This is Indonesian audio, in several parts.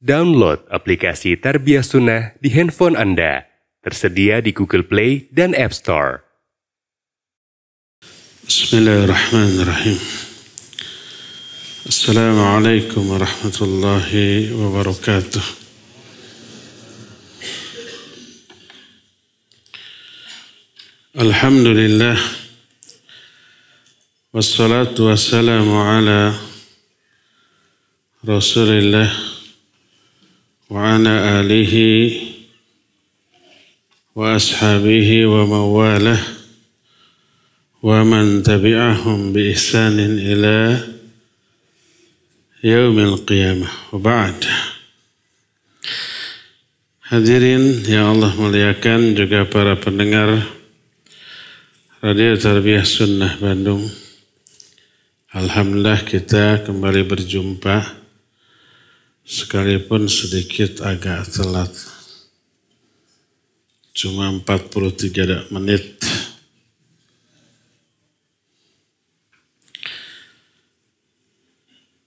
Download aplikasi Tarbiyah Sunnah di handphone Anda. Tersedia di Google Play dan App Store. Bismillahirrahmanirrahim. Assalamualaikum warahmatullahi wabarakatuh. Alhamdulillah. Wassalatu wassalamu ala Rasulillah wa ala alihi wa ashabihi wa mawalah wa man tabi'ahum bi ihsanin ila yaumil qiyamah wa ba'd. Hadirin yang Allah muliakan, juga para pendengar Radio Tarbiyah Sunnah Bandung, alhamdulillah kita kembali berjumpa sekalipun sedikit agak telat, cuma 43 menit.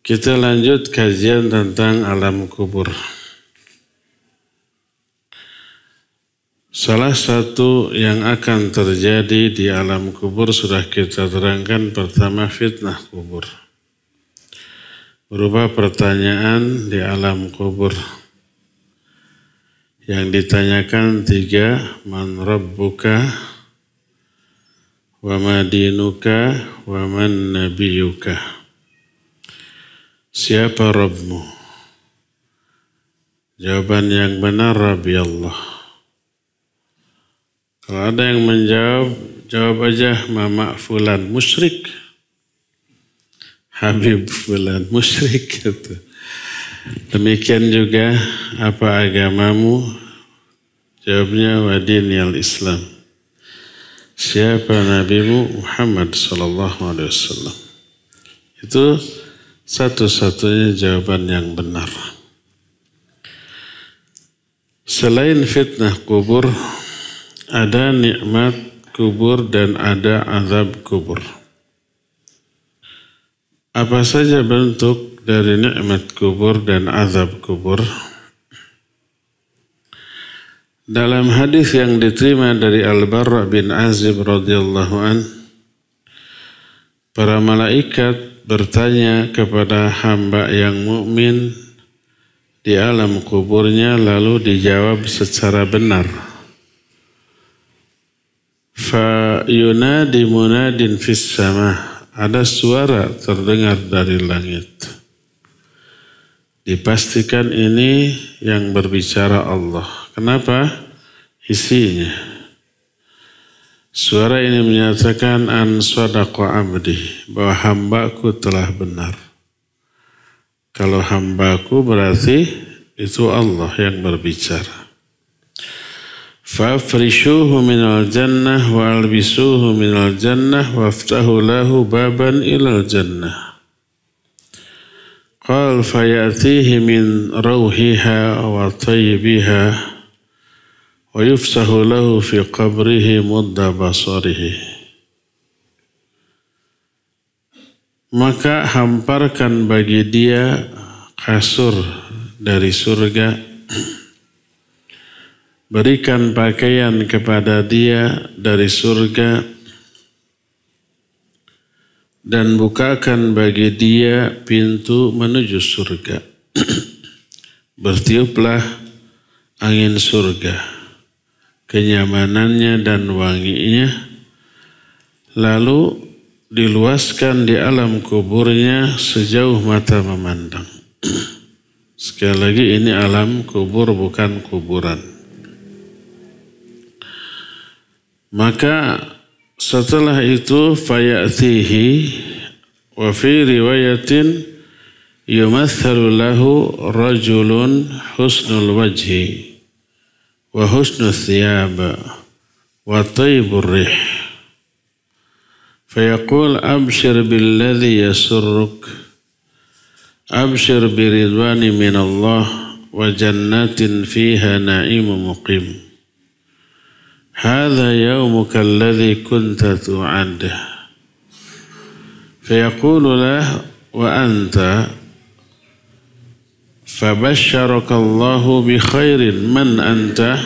Kita lanjut kajian tentang alam kubur. Salah satu yang akan terjadi di alam kubur sudah kita terangkan. Pertama, fitnah kubur, berupa pertanyaan di alam kubur yang ditanyakan 3, man rabbuka wa ma dinuka wa man nabiyuka. Siapa Rabbmu? Jawaban yang benar, Rabbi Allah. Kalau ada yang menjawab, jawab aja Mama Fulan musyrik, Habib Fulan musyrik gitu. Demikian juga, apa agamamu? Jawabnya wa dinil Islam. Siapa nabimu? Muhammad sallallahu alaihi wasallam. Itu satu-satunya jawaban yang benar. Selain fitnah kubur, ada nikmat kubur dan ada azab kubur. Apa saja bentuk dari nikmat kubur dan azab kubur? Dalam hadis yang diterima dari Al-Barra bin Azib radhiyallahu an, para malaikat bertanya kepada hamba yang mukmin di alam kuburnya, lalu dijawab secara benar. Fa yunadi munadin fis sama. Ada suara terdengar dari langit. Dipastikan ini yang berbicara Allah. Kenapa? Isinya. Suara ini menyatakan an sadaqa abdi, bahwa hambaku telah benar. Kalau hambaku berarti itu Allah yang berbicara. Fafrishuhu minal jannah wa albisuhu minal jannah waftahu lahu baban ilal jannah. Qal fayatihi min rawhiha wa tayyibiha wa yufsahu lahu fi qabrihi mudda basarihi. Maka hamparkan bagi dia kasur dari surga, berikan pakaian kepada dia dari surga, dan bukakan bagi dia pintu menuju surga. Bertiuplah angin surga, kenyamanannya dan wanginya, lalu diluaskan di alam kuburnya sejauh mata memandang. Sekali lagi, ini alam kubur, bukan kuburan. Maka setelah itu fayatihi, wa fi riwayatin yumathalu lahu rajulun husnul wajhi wa husnul thiyab wa tayyibur rih. Fayaqul abshir billadhi yasurruk, abshir biridwani minallah wa jannatin fiha na'imu muqim. Hadha yawmuka alladhi kunta tu'addah. Fayaqulu lah wa anta Fabashsharakallahu bi khairin man anta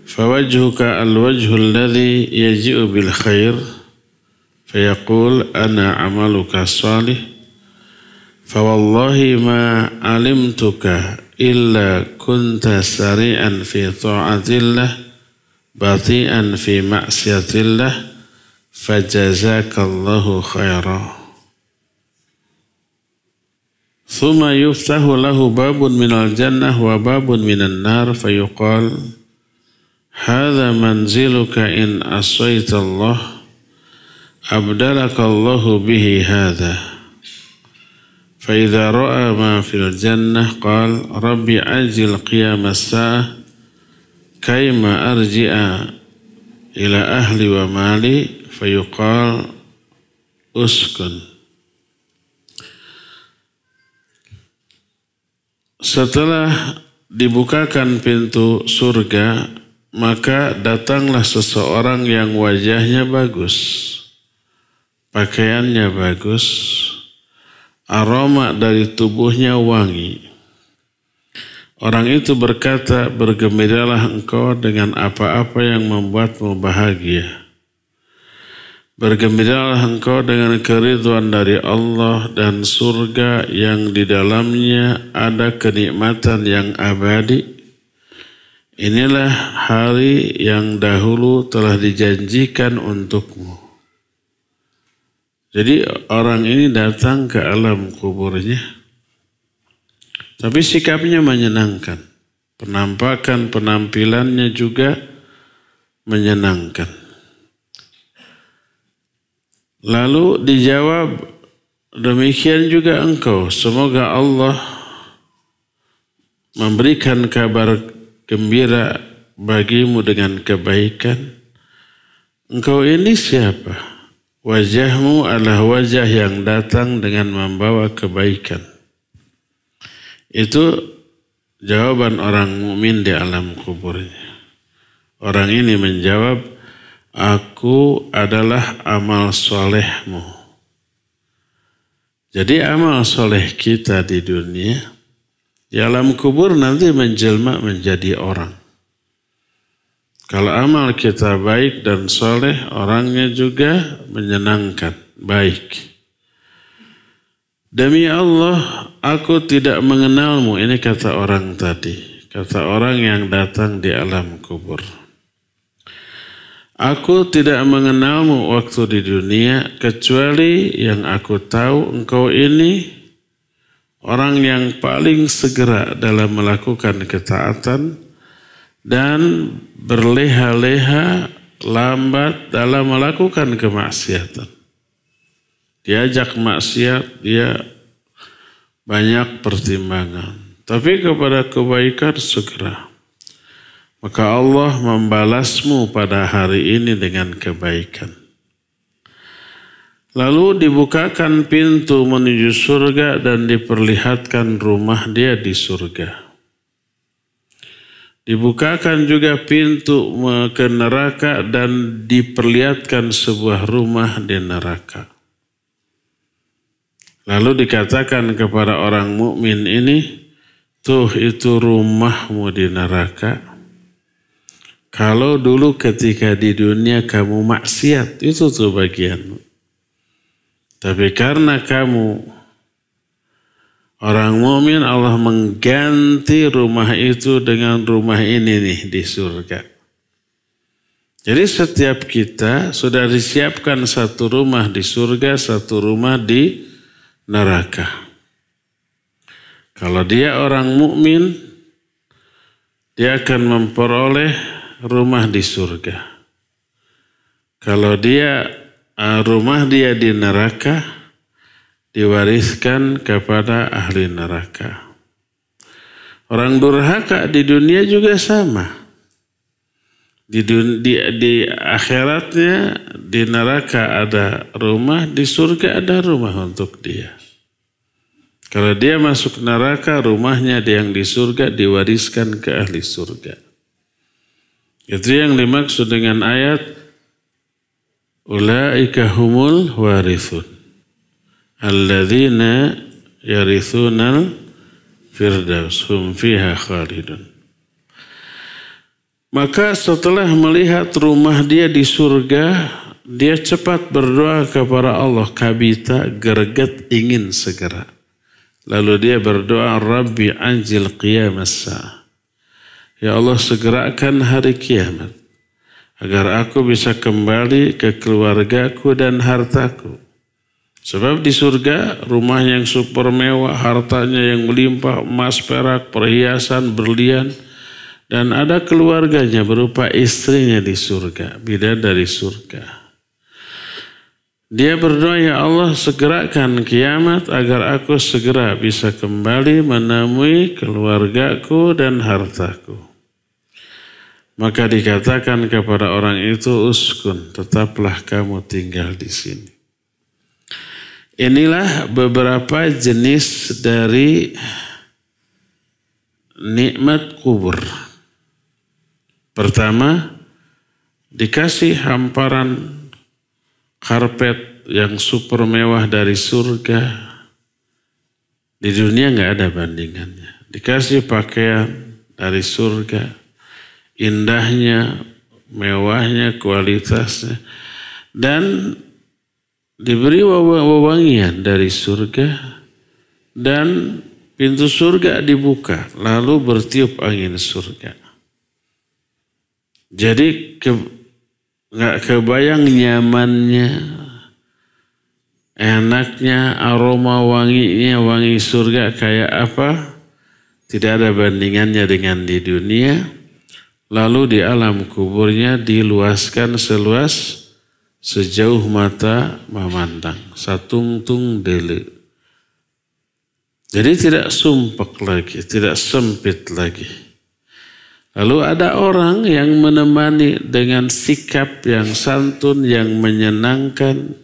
fawajhuka al-wajhu alladhi yaji'u bil khair fayaqul ana amaluka salih fawallahi ma alimtuka illa kunta sari'an fi ta'atillah bati'an fi ma'siyatillah fajazakallahu khairan. Thumma yuftahu lahu babun minal jannah wa babun minan nar fayuqal hadha manziluka in asaita Allah abdalaka Allahu bihi hadha. Fa idza ra'a ma fil jannah qala rabbi ajil qiyamas sa'a kayma arji'a ila ahli wa mali fayuqal uskun. Setelah dibukakan pintu surga, maka datanglah seseorang yang wajahnya bagus, pakaiannya bagus, aroma dari tubuhnya wangi. Orang itu berkata, bergembiralah engkau dengan apa-apa yang membuatmu bahagia. Bergembiralah engkau dengan keridhaan dari Allah dan surga yang di dalamnya ada kenikmatan yang abadi. Inilah hari yang dahulu telah dijanjikan untukmu. Jadi orang ini datang ke alam kuburnya, tapi sikapnya menyenangkan. Penampakan penampilannya juga menyenangkan. Lalu dijawab, demikian juga engkau. Semoga Allah memberikan kabar gembira bagimu dengan kebaikan. Engkau ini siapa? Wajahmu adalah wajah yang datang dengan membawa kebaikan. Itu jawaban orang mukmin di alam kuburnya. Orang ini menjawab, aku adalah amal solehmu. Jadi amal soleh kita di dunia, di alam kubur nanti menjelma menjadi orang. Kalau amal kita baik dan soleh, orangnya juga menyenangkan, baik. Demi Allah, aku tidak mengenalmu. Ini kata orang tadi, kata orang yang datang di alam kubur. Aku tidak mengenalmu waktu di dunia, kecuali yang aku tahu engkau ini orang yang paling segera dalam melakukan ketaatan dan berleha-leha lambat dalam melakukan kemaksiatan. Diajak maksiat, dia banyak pertimbangan. Tapi kepada kebaikan segera. Maka Allah membalasmu pada hari ini dengan kebaikan. Lalu dibukakan pintu menuju surga dan diperlihatkan rumah dia di surga. Dibukakan juga pintu ke neraka dan diperlihatkan sebuah rumah di neraka. Lalu dikatakan kepada orang mukmin ini, tuh itu rumahmu di neraka. Kalau dulu ketika di dunia kamu maksiat, itu tuh bagianmu. Tapi karena kamu orang mukmin, Allah mengganti rumah itu dengan rumah ini nih di surga. Jadi setiap kita sudah disiapkan satu rumah di surga, satu rumah di neraka. Kalau dia orang mukmin, dia akan memperoleh rumah di surga. Kalau dia rumah dia di neraka, diwariskan kepada ahli neraka. Orang durhaka di dunia juga sama. Di akhiratnya, di neraka ada rumah, di surga ada rumah untuk dia. Kalau dia masuk neraka, rumahnya yang di surga diwariskan ke ahli surga. Itu yang dimaksud dengan ayat ulaika humul warithun alladzina yarithunal firdaus hum fiha khalidun. Maka setelah melihat rumah dia di surga, dia cepat berdoa kepada Allah, kabita, greget, ingin segera. Lalu dia berdoa, Rabbi anjil qiyamas sa'ah. Ya Allah, segerakan hari kiamat agar aku bisa kembali ke keluargaku dan hartaku. Sebab di surga rumah yang super mewah, hartanya yang melimpah, emas, perak, perhiasan, berlian, dan ada keluarganya berupa istrinya di surga, bidadari surga. Dia berdoa, ya Allah, segerakan kiamat agar aku segera bisa kembali menemui keluargaku dan hartaku. Maka dikatakan kepada orang itu, uskun, tetaplah kamu tinggal di sini. Inilah beberapa jenis dari nikmat kubur. Pertama, dikasih hamparan karpet yang super mewah dari surga. Di dunia nggak ada bandingannya. Dikasih pakaian dari surga, indahnya, mewahnya, kualitasnya, dan diberi wewangian dari surga, dan pintu surga dibuka, lalu bertiup angin surga. Jadi nggak kebayang nyamannya, enaknya, aroma wanginya, wangi surga kayak apa. Tidak ada bandingannya dengan di dunia. Lalu di alam kuburnya diluaskan seluas sejauh mata memandang. Satungtung dele. Jadi tidak sumpek lagi, tidak sempit lagi. Lalu ada orang yang menemani dengan sikap yang santun, yang menyenangkan,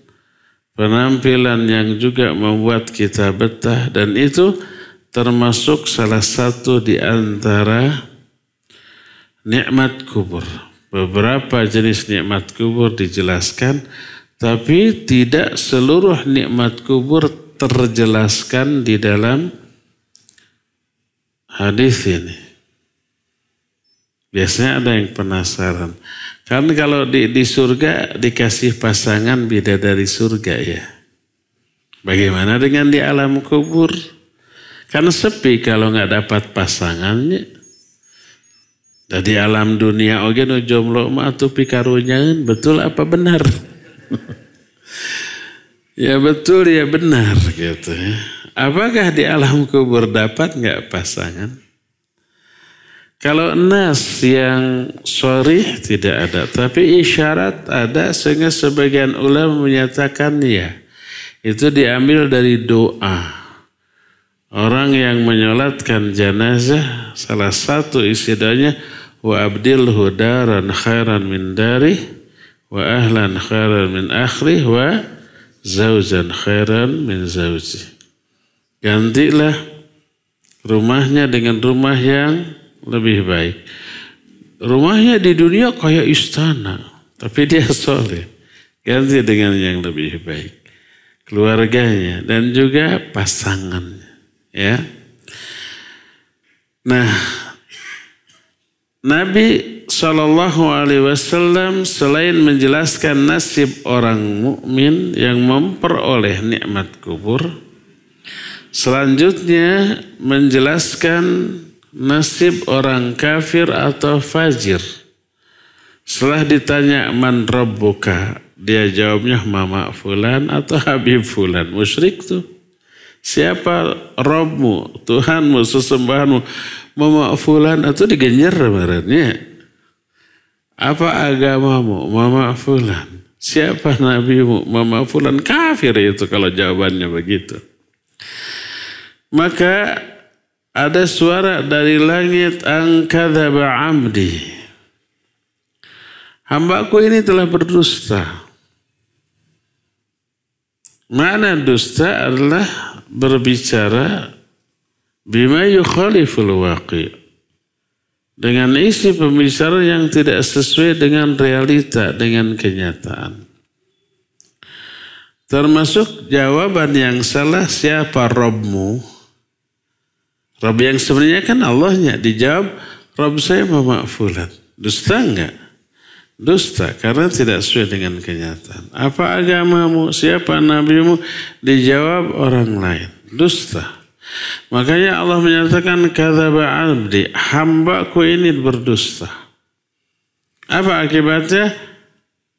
penampilan yang juga membuat kita betah, dan itu termasuk salah satu di antara nikmat kubur. Beberapa jenis nikmat kubur dijelaskan, tapi tidak seluruh nikmat kubur terjelaskan di dalam hadis ini. Biasanya ada yang penasaran. Karena kalau di surga dikasih pasangan bidadari surga ya. Bagaimana dengan di alam kubur? Kan sepi kalau nggak dapat pasangannya. Dari alam dunia oge nu jomblo mah atuh pikarunyaeun, betul apa benar? Ya betul ya benar gitu ya. Apakah di alam kubur dapat nggak pasangan? Kalau nas yang sharih tidak ada, tapi isyarat ada, sehingga sebagian ulama menyatakan ya. Itu diambil dari doa. Orang yang menyolatkan jenazah, salah satu isi doanya, wa abdilhu daran khairan min darih, wa ahlan khairan min akhrih, wa zauzan khairan min zauji. Gantilah rumahnya dengan rumah yang lebih baik. Rumahnya di dunia kayak istana, tapi dia soleh. Ganti dengan yang lebih baik. Keluarganya dan juga pasangannya. Ya. Nah, Nabi SAW selain menjelaskan nasib orang mukmin yang memperoleh nikmat kubur, selanjutnya menjelaskan nasib orang kafir atau fajir. Setelah ditanya man rabbuka, dia jawabnya mama fulan atau habib fulan. Musyrik tuh. Siapa Rabbmu, Tuhanmu, sesembahanmu? Mama fulan atau digenyer marahnya. Apa agamamu? Mama fulan. Siapa nabimu? Mama fulan. Kafir itu kalau jawabannya begitu. Maka ada suara dari langit, angkadzaba amdi. Hambaku ini telah berdusta. Makna dusta adalah berbicara bima yukhaliful waqi'. Dengan isi pembicaraan yang tidak sesuai dengan realita, dengan kenyataan. Termasuk jawaban yang salah, siapa Rabbmu? Rabb yang sebenarnya kan Allahnya. Dijawab, Rabb saya Mama Fulan. Dusta enggak? Dusta karena tidak sesuai dengan kenyataan. Apa agamamu? Siapa nabimu? Dijawab orang lain. Dusta. Makanya Allah menyatakan kadzaba 'abdi, hambaku ini berdusta. Apa akibatnya?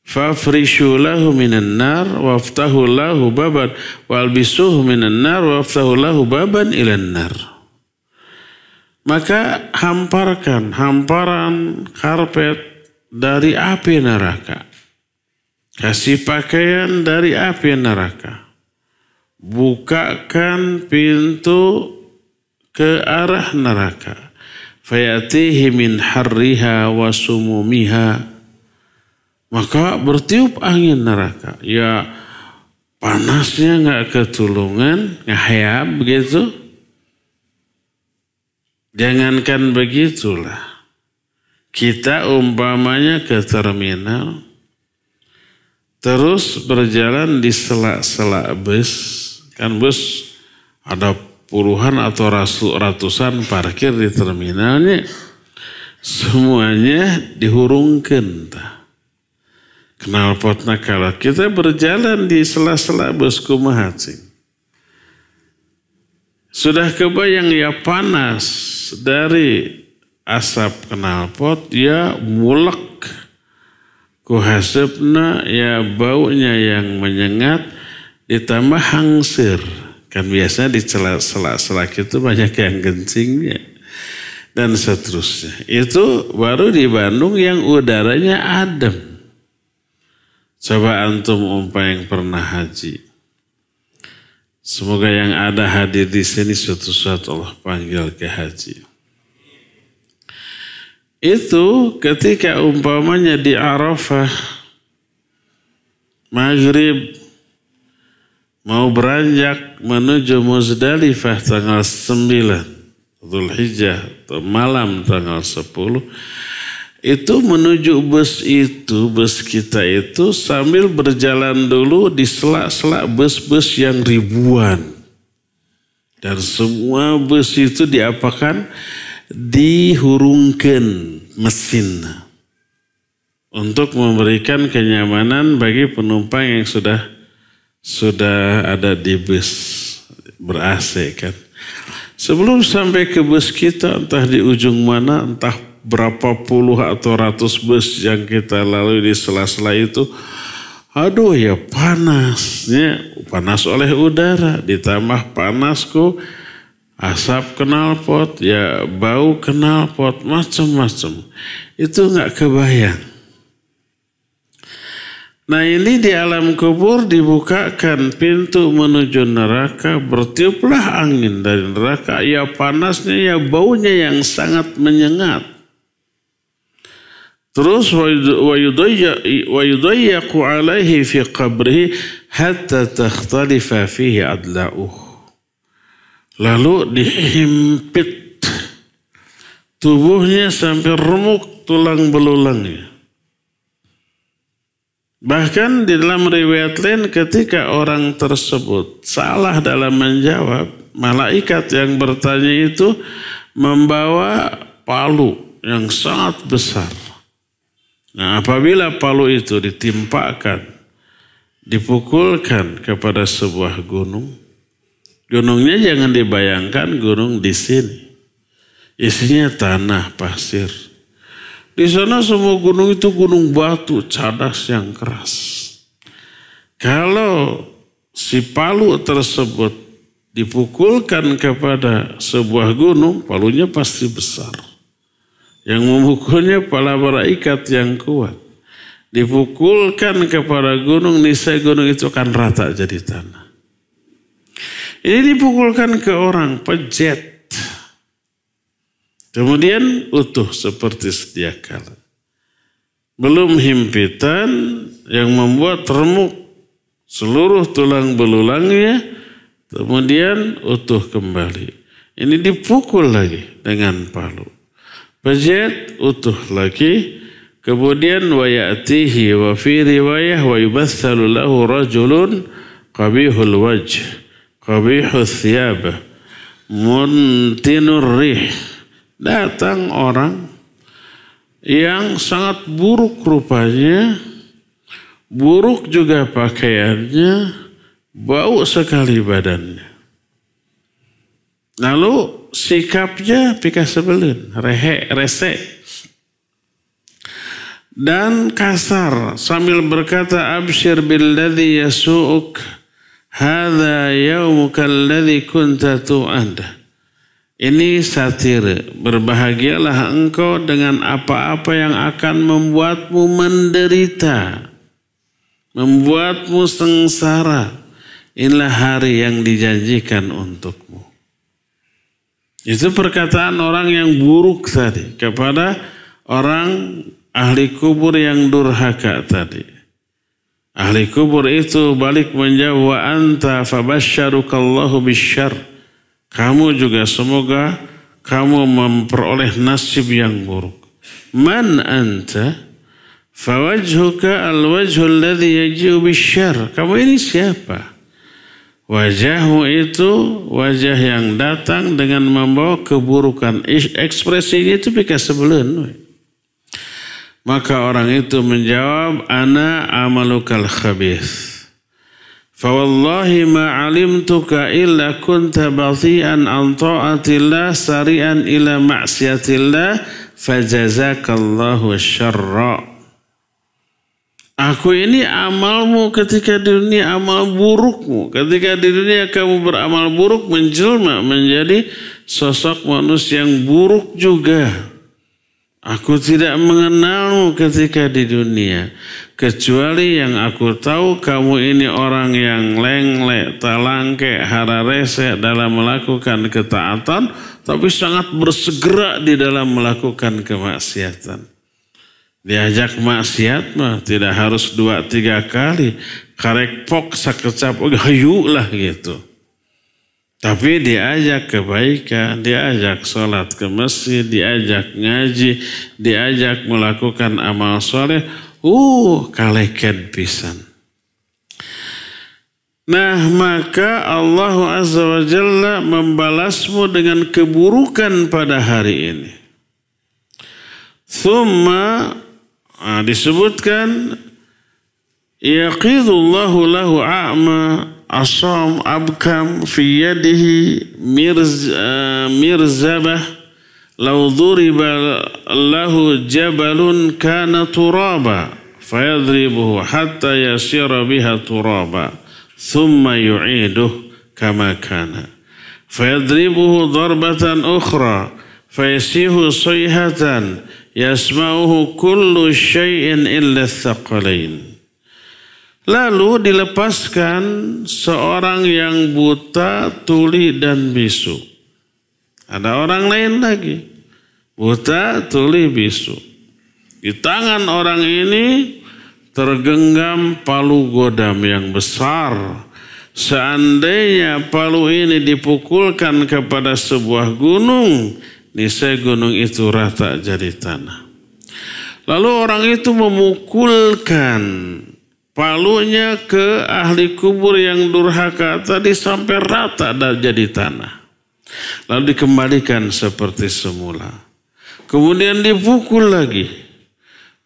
Fafrishu lahu minan nar waftahu lahu baban walbisuhu minan nar waftahu lahu baban ilan nar. Maka hamparan karpet dari api neraka. Kasih pakaian dari api neraka. Bukakan pintu ke arah neraka. Fayatihi min harriha wa sumumiha. Maka bertiup angin neraka. Ya panasnya nggak ketulungan, ngahayab begitu. Jangankan begitulah. Kita umpamanya ke terminal. Terus berjalan di sela-sela bus. Kan bus ada puluhan atau ratusan parkir di terminalnya. Semuanya dihurungkan. Knalpotna kalau kita berjalan di sela-sela bus kumaha cing. Sudah kebayang ya panas dari asap knalpot ya mulek. Kuhasepna ya baunya yang menyengat. Ditambah hangsir. Kan biasa di sela-sela itu banyak yang kencingnya. Dan seterusnya. Itu baru di Bandung yang udaranya adem. Coba antum yang pernah haji. Semoga yang ada hadir di sini suatu saat Allah panggil ke haji. Itu ketika umpamanya di Arafah. Maghrib. Mau beranjak menuju Muzdalifah tanggal 9 Dzulhijjah atau malam tanggal 10 itu menuju bus kita itu sambil berjalan dulu di sela-sela bus-bus yang ribuan dan semua bus itu diapakan? Dihurungkan mesin untuk memberikan kenyamanan bagi penumpang yang sudah ada di bus ber-AC kan. Sebelum sampai ke bus kita entah di ujung mana, entah berapa puluh atau ratus bus yang kita lalui di sela-sela itu. Aduh ya panasnya, panas oleh udara, ditambah panasku asap knalpot, ya bau knalpot, macam-macam. Itu nggak kebayang. Nah ini di alam kubur dibukakan pintu menuju neraka, bertiuplah angin dari neraka, ya panasnya, ya baunya yang sangat menyengat. Terus wa yudayyaqu alaihi fi qabrihi hatta takhtalifa fihi adla'uh. Lalu dihimpit tubuhnya sampai remuk tulang belulangnya. Bahkan di dalam riwayat lain ketika orang tersebut salah dalam menjawab, malaikat yang bertanya itu membawa palu yang sangat besar. Nah apabila palu itu ditimpakan, dipukulkan kepada sebuah gunung, gunungnya jangan dibayangkan gunung di sini. Isinya tanah, pasir. Di sana semua gunung itu gunung batu, cadas yang keras. Kalau si palu tersebut dipukulkan kepada sebuah gunung, palunya pasti besar. Yang memukulnya para malaikat yang kuat. Dipukulkan kepada gunung, niscaya gunung itu akan rata jadi tanah. Ini dipukulkan ke orang, pejet. Kemudian utuh seperti sedia kala. Belum himpitan yang membuat remuk seluruh tulang belulangnya, kemudian utuh kembali. Ini dipukul lagi dengan palu. Pejet, utuh lagi. Kemudian wa ya'tihi wa fi riwayah wa yubathalu lahu rajulun qabihul wajh, qabihul thiyabah. muntinur rih. Datang orang yang sangat buruk rupanya, buruk juga pakaiannya, bau sekali badannya. Lalu sikapnya pika sebelin, rese dan kasar sambil berkata, absyir billadzi yasu'uk hadza yaumuka alladzi kunta tu'ad. Ini satir, berbahagialah engkau dengan apa-apa yang akan membuatmu menderita, membuatmu sengsara. Inilah hari yang dijanjikan untukmu. Itu perkataan orang yang buruk tadi kepada orang ahli kubur yang durhaka tadi. Ahli kubur itu balik menjawab, wa anta fabasyarukallahu bisyarr. Kamu juga semoga kamu memperoleh nasib yang buruk. Man anta fawajhuka alwajhu alladhi yaji'u bisyarr. Kamu ini siapa? Wajahmu itu wajah yang datang dengan membawa keburukan. Ekspresinya itu pika sebelun. Maka orang itu menjawab, ana amalukal khabith. Fawallahi ma alimtuka illa kunta bathi'an an ta'atillah sari'an ila ma'siyatillah fajazakallahu syarra. Aku ini amalmu ketika di dunia, amal burukmu. Ketika di dunia kamu beramal buruk, menjelma menjadi sosok manusia yang buruk juga. Aku tidak mengenalmu ketika di dunia. Kecuali yang aku tahu kamu ini orang yang lenglek, talangke, hararese dalam melakukan ketaatan. Tapi sangat bersegera di dalam melakukan kemaksiatan. Diajak maksiat mah tidak harus 2-3 kali. Karek pok sakecap, hayu lah gitu. Tapi diajak kebaikan, diajak sholat ke masjid, diajak ngaji, diajak melakukan amal soleh. Kaleken pisan. Nah, maka Allah Azza wa Jalla membalasmu dengan keburukan pada hari ini. Thumma disebutkan yaqidullahu lahu a'ma asam abkam fi yadihi mirzabah law duriba lahu jabalun kana turaba fayadribuhu hatta yasira biha turaba thumma yu'iduhu kama kana fayadribuhu darbatan ukhra fayasihu sayhatan yasma'uhu kullu syai'in illa thaqalain. Lalu dilepaskan seorang yang buta, tuli dan bisu. Ada orang lain lagi, buta, tuli, bisu. Di tangan orang ini tergenggam palu godam yang besar. Seandainya palu ini dipukulkan kepada sebuah gunung, niscaya gunung itu rata jadi tanah. Lalu orang itu memukulkan palunya ke ahli kubur yang durhaka tadi sampai rata dan jadi tanah. Lalu dikembalikan seperti semula. Kemudian dipukul lagi.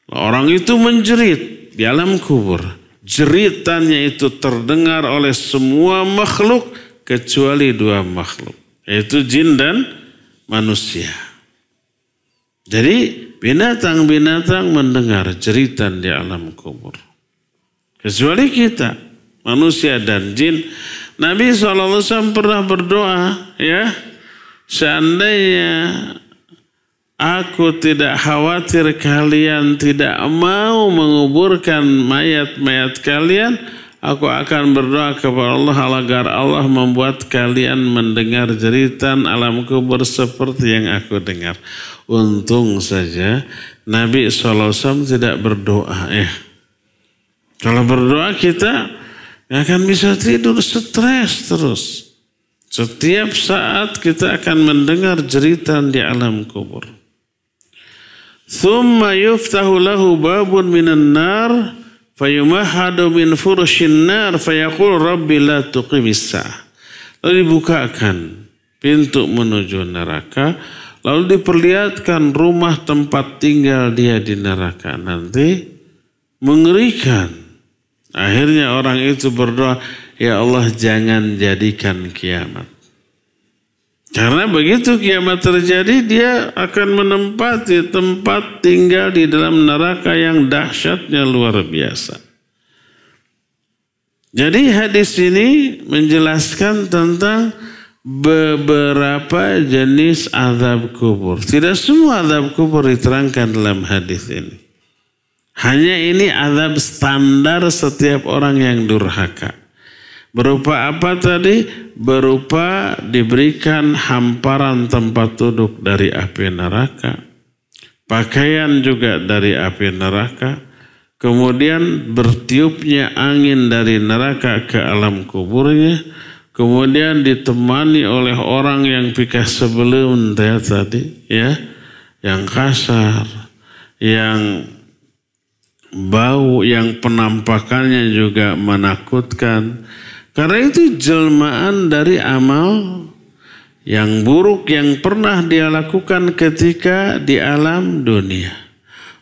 Orang itu menjerit di alam kubur. Jeritannya itu terdengar oleh semua makhluk kecuali 2 makhluk, yaitu jin dan manusia. Jadi binatang-binatang mendengar jeritan di alam kubur. Kecuali kita, manusia dan jin. Nabi SAW pernah berdoa, ya, seandainya aku tidak khawatir kalian tidak mau menguburkan mayat-mayat kalian, aku akan berdoa kepada Allah agar Allah membuat kalian mendengar jeritan alam kubur seperti yang aku dengar. Untung saja Nabi SAW tidak berdoa. Kalau berdoa kita gak akan bisa tidur, stres terus. Setiap saat kita akan mendengar jeritan di alam kubur. Thumma yuftahu lahu babun minan nar fayumahadu min furushin nar fayaqul rabbi la tuqimis sa'ah. Lalu dibukakan pintu menuju neraka, lalu diperlihatkan rumah tempat tinggal dia di neraka nanti, mengerikan. Akhirnya orang itu berdoa, ya Allah jangan jadikan kiamat. Karena begitu kiamat terjadi, dia akan menempati tempat tinggal di dalam neraka yang dahsyatnya luar biasa. Jadi hadis ini menjelaskan tentang beberapa jenis azab kubur. Tidak semua azab kubur diterangkan dalam hadis ini. Hanya ini azab standar setiap orang yang durhaka. Berupa apa tadi? Berupa diberikan hamparan tempat duduk dari api neraka. Pakaian juga dari api neraka. Kemudian bertiupnya angin dari neraka ke alam kuburnya. Kemudian ditemani oleh orang yang pikas sebelum tadi, ya, yang kasar, yang bau, yang penampakannya juga menakutkan. Karena itu jelmaan dari amal yang buruk yang pernah dia lakukan ketika di alam dunia.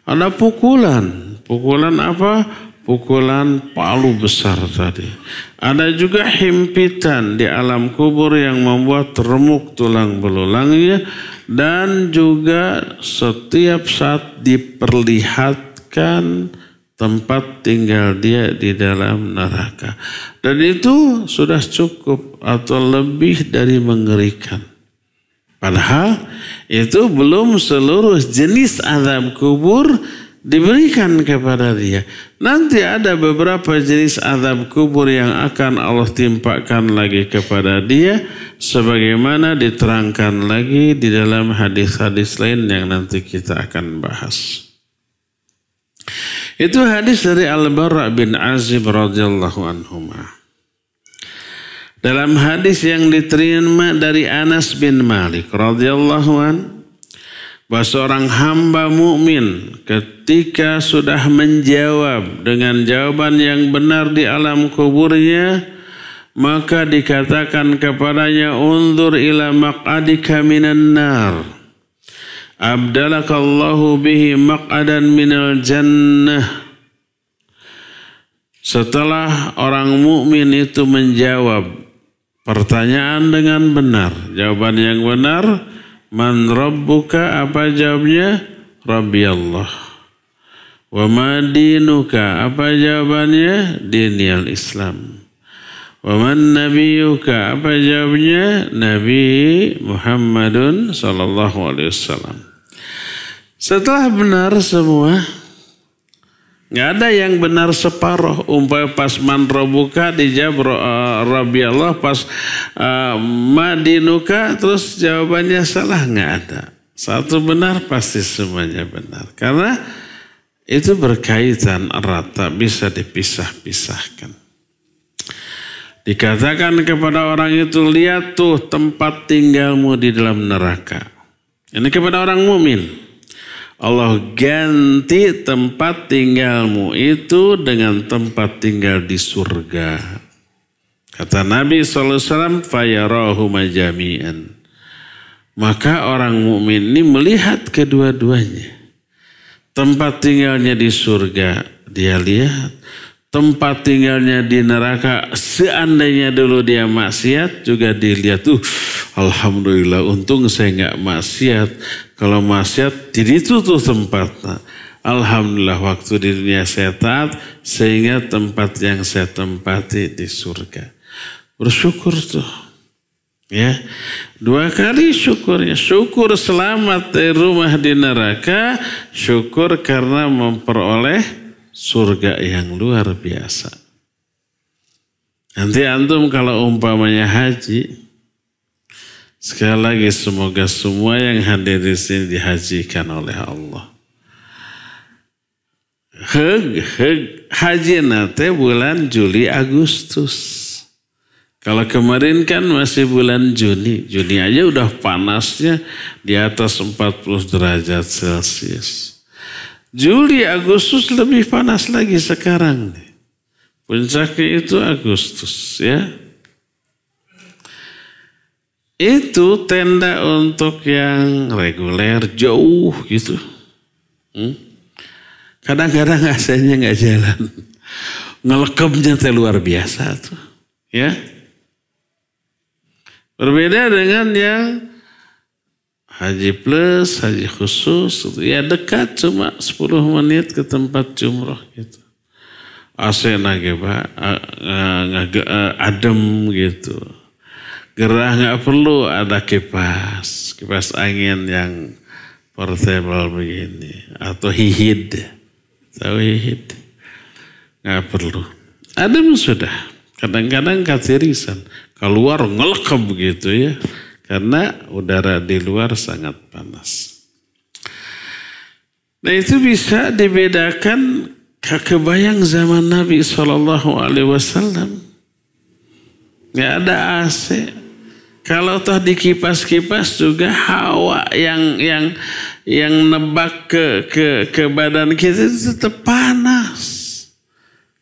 Ada pukulan. Pukulan apa? Pukulan palu besar tadi. Ada juga himpitan di alam kubur yang membuat remuk tulang belulangnya. Dan juga setiap saat diperlihatkan tempat tinggal dia di dalam neraka. Dan itu sudah cukup atau lebih dari mengerikan. Padahal itu belum seluruh jenis azab kubur diberikan kepada dia. Nanti ada beberapa jenis azab kubur yang akan Allah timpakan lagi kepada dia, sebagaimana diterangkan lagi di dalam hadis-hadis lain yang nanti kita akan bahas. Itu hadis dari Al-Bara' bin Azib radhiyallahu anhuma. Dalam hadis yang diterima dari Anas bin Malik radhiyallahu anhu, bahwa seorang hamba mukmin ketika sudah menjawab dengan jawaban yang benar di alam kuburnya, maka dikatakan kepadanya, unzur ila maq'adika minan nar, abdalakallahu bihi maq'adan minal jannah. Setelah orang mukmin itu menjawab pertanyaan dengan benar, jawaban yang benar, man rabbuka, apa jawabnya? Rabbi Allah. Wa ma dinuka, apa jawabannya? Dinil Islam. Wa man nabiyuka, apa jawabnya? Nabi Muhammadun sallallahu alaihi wasallam. Setelah benar semua, nggak ada yang benar separuh. Umpamanya pas man rabbuka dijawab Rabbi Allah, pas madinuka terus jawabannya salah, nggak ada. Satu benar pasti semuanya benar. Karena itu berkaitan erat, tak bisa dipisah-pisahkan. Dikatakan kepada orang itu, lihat tuh tempat tinggalmu di dalam neraka. Ini kepada orang mukmin. Allah ganti tempat tinggalmu itu dengan tempat tinggal di surga. Kata Nabi SAW, fayarahu majami'an. Maka orang mukmin ini melihat kedua-duanya. Tempat tinggalnya di surga dia lihat. Tempat tinggalnya di neraka, seandainya dulu dia maksiat juga dilihat. Alhamdulillah, untung saya nggak maksiat. Kalau maksiat, jadi itu tuh tempatnya. Alhamdulillah waktu di dunia saya taat, sehingga tempat yang saya tempati di surga. Bersyukur tuh. Ya, 2 kali syukurnya. Syukur selamat dari rumah di neraka, syukur karena memperoleh surga yang luar biasa. Nanti antum kalau umpamanya haji, sekali lagi semoga semua yang hadir di sini dihajikan oleh Allah. Haji nanti bulan Juli Agustus. Kalau kemarin kan masih bulan Juni. Juni aja udah panasnya di atas 40 derajat Celcius. Juli Agustus lebih panas lagi sekarang. Puncaknya itu Agustus, ya. Itu tenda untuk yang reguler jauh gitu. Kadang-kadang AC-nya nggak jalan. Ngelekemnya luar biasa tuh. Ya. Berbeda dengan yang haji plus, haji khusus. Ya dekat cuma 10 menit ke tempat jumroh gitu. AC adem gitu. Gerah nggak perlu ada kipas angin yang portable begini. Atau hihid. Tahu hihid? Nggak perlu. Adem sudah. Kadang-kadang katirisan. Keluar ngelekep begitu ya. Karena udara di luar sangat panas. Nah itu bisa dibedakan kebayang zaman Nabi SAW. Nggak ada AC. Kalau toh dikipas-kipas juga hawa yang nebak ke badan kita itu tetap panas.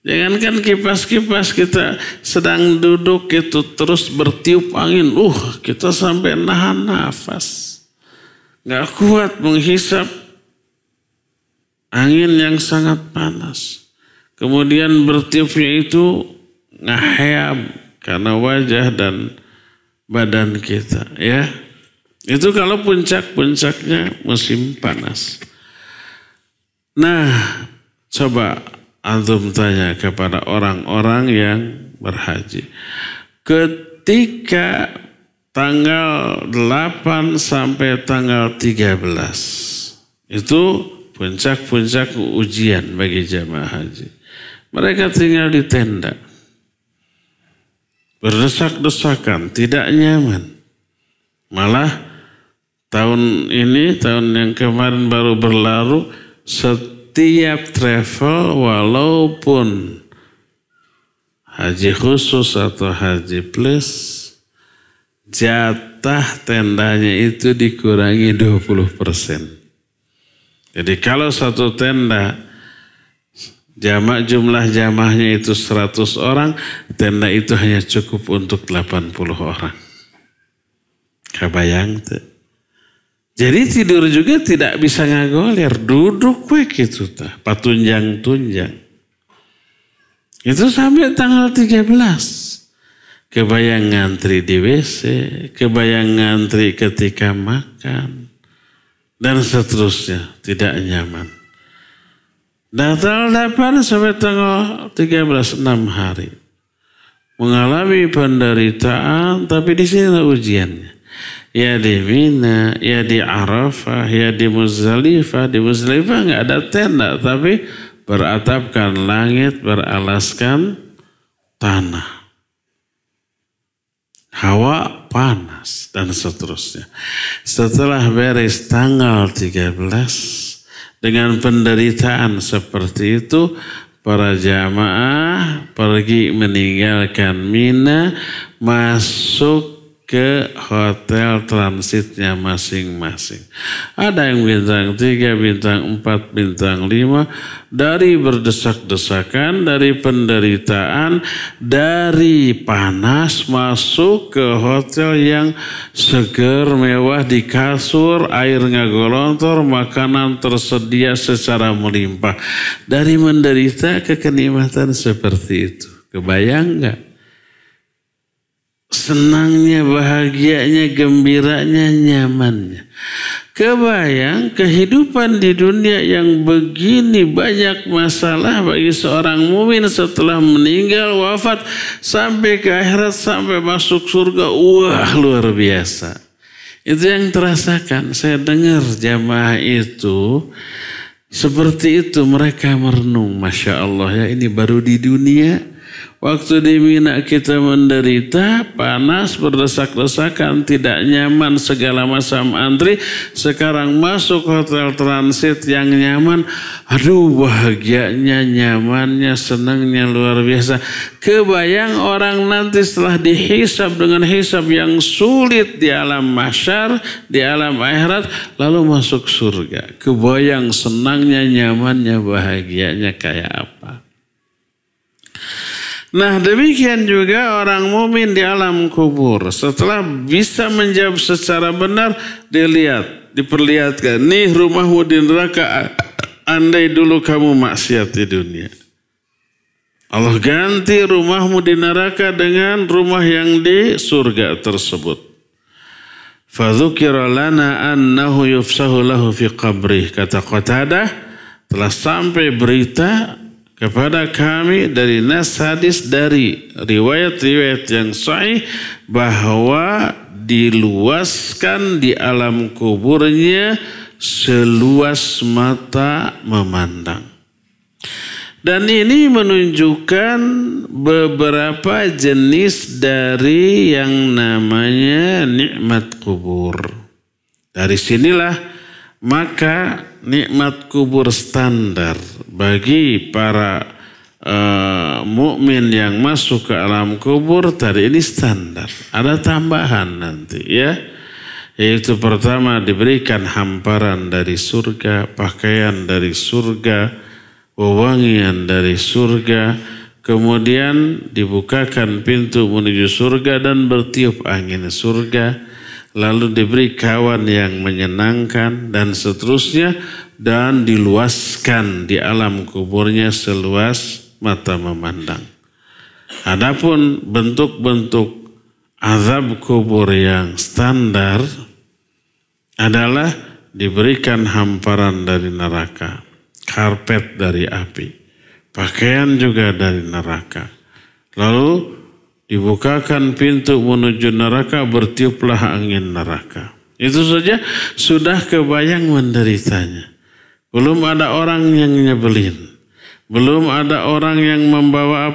Jangankan kipas-kipas kita sedang duduk itu terus bertiup angin. Kita sampai nahan nafas. Nggak kuat menghisap angin yang sangat panas. Kemudian bertiupnya itu ngahayab karena wajah dan badan kita. Ya, itu kalau puncak-puncaknya musim panas. Nah, coba antum tanya kepada orang-orang yang berhaji. Ketika tanggal 8 sampai tanggal 13. Itu puncak-puncak ujian bagi jamaah haji. Mereka tinggal di tenda. Berdesak-desakan, tidak nyaman. Malah tahun ini, tahun yang kemarin baru berlalu, setiap travel walaupun haji khusus atau haji plus, jatah tendanya itu dikurangi 20%. Jadi kalau satu tenda jumlah jamaahnya itu 100 orang, tenda itu hanya cukup untuk 80 orang. Kebayang tuh. Jadi tidur juga tidak bisa ngagoler, duduk gitu tah, patunjang-tunjang. Itu sampai tanggal 13. Kebayang ngantri di WC, kebayang ngantri ketika makan, dan seterusnya, tidak nyaman. Dan tanggal 8 sampai tanggal 13, 6 hari. Mengalami penderitaan, tapi di sini ujiannya. Ya di Mina, ya di Arafah, ya di Muzdalifah. Di Muzdalifah nggak ada tenda, tapi beratapkan langit, beralaskan tanah. Hawa panas, dan seterusnya. Setelah beres tanggal 13, dengan penderitaan seperti itu, para jamaah pergi meninggalkan Mina, masuk ke hotel transitnya masing-masing. Ada yang bintang 3, bintang 4, bintang 5. Dari berdesak-desakan, dari penderitaan, dari panas masuk ke hotel yang seger, mewah, di kasur, air ngagolontor, makanan tersedia secara melimpah. Dari menderita ke kenikmatan seperti itu. Kebayang nggak? Senangnya, bahagianya, gembiranya, nyamannya. Kebayang kehidupan di dunia yang begini banyak masalah bagi seorang mukmin setelah meninggal, wafat, sampai ke akhirat, sampai masuk surga. Wah, luar biasa. Itu yang terasakan. Saya dengar jamaah itu seperti itu, mereka merenung. Masya Allah ya, ini baru di dunia. Waktu di Mina kita menderita, panas, berdesak-desakan, tidak nyaman, segala macam antri. Sekarang masuk hotel transit yang nyaman. Aduh, bahagianya, nyamannya, senangnya luar biasa. Kebayang orang nanti setelah dihisab dengan hisab yang sulit di alam mahsyar, di alam akhirat, lalu masuk surga. Kebayang senangnya, nyamannya, bahagianya kayak apa. Nah, demikian juga orang mukmin di alam kubur. Setelah bisa menjawab secara benar, diperlihatkan, nih rumahmu di neraka, andai dulu kamu maksiat di dunia. Allah ganti rumahmu di neraka dengan rumah yang di surga tersebut. Fadzukira lana annahu yufsahu lahu fi qabrih. Kata Qatadah, telah sampai berita kepada kami dari nas hadis, dari riwayat-riwayat yang sahih, bahwa diluaskan di alam kuburnya seluas mata memandang. Dan ini menunjukkan beberapa jenis dari yang namanya nikmat kubur. Dari sinilah maka nikmat kubur standar bagi para mukmin yang masuk ke alam kubur tadi ini standar. Ada tambahan nanti ya. Yaitu pertama diberikan hamparan dari surga, pakaian dari surga, wewangian dari surga, kemudian dibukakan pintu menuju surga dan bertiup angin surga, lalu diberi kawan yang menyenangkan dan seterusnya, dan diluaskan di alam kuburnya seluas mata memandang. Adapun bentuk-bentuk azab kubur yang standar adalah diberikan hamparan dari neraka, karpet dari api, pakaian juga dari neraka. Lalu dibukakan pintu menuju neraka, bertiuplah angin neraka. Itu saja sudah kebayang menderitanya. Belum ada orang yang nyebelin. Belum ada orang yang membawa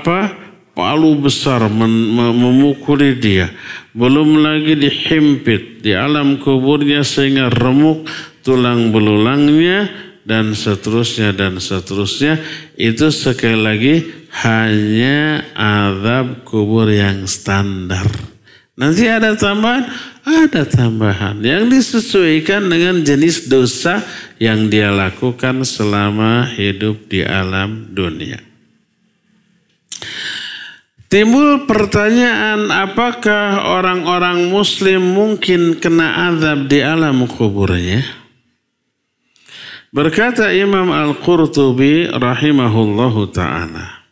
palu besar memukuli dia. Belum lagi dihimpit di alam kuburnya sehingga remuk tulang belulangnya, dan seterusnya dan seterusnya. Itu sekali lagi hanya azab kubur yang standar. Nanti ada tambahan? Ada tambahan yang disesuaikan dengan jenis dosa yang dia lakukan selama hidup di alam dunia. Timbul pertanyaan, apakah orang-orang muslim mungkin kena azab di alam kuburnya? Berkata Imam Al-Qurtubi rahimahullahu ta'ala.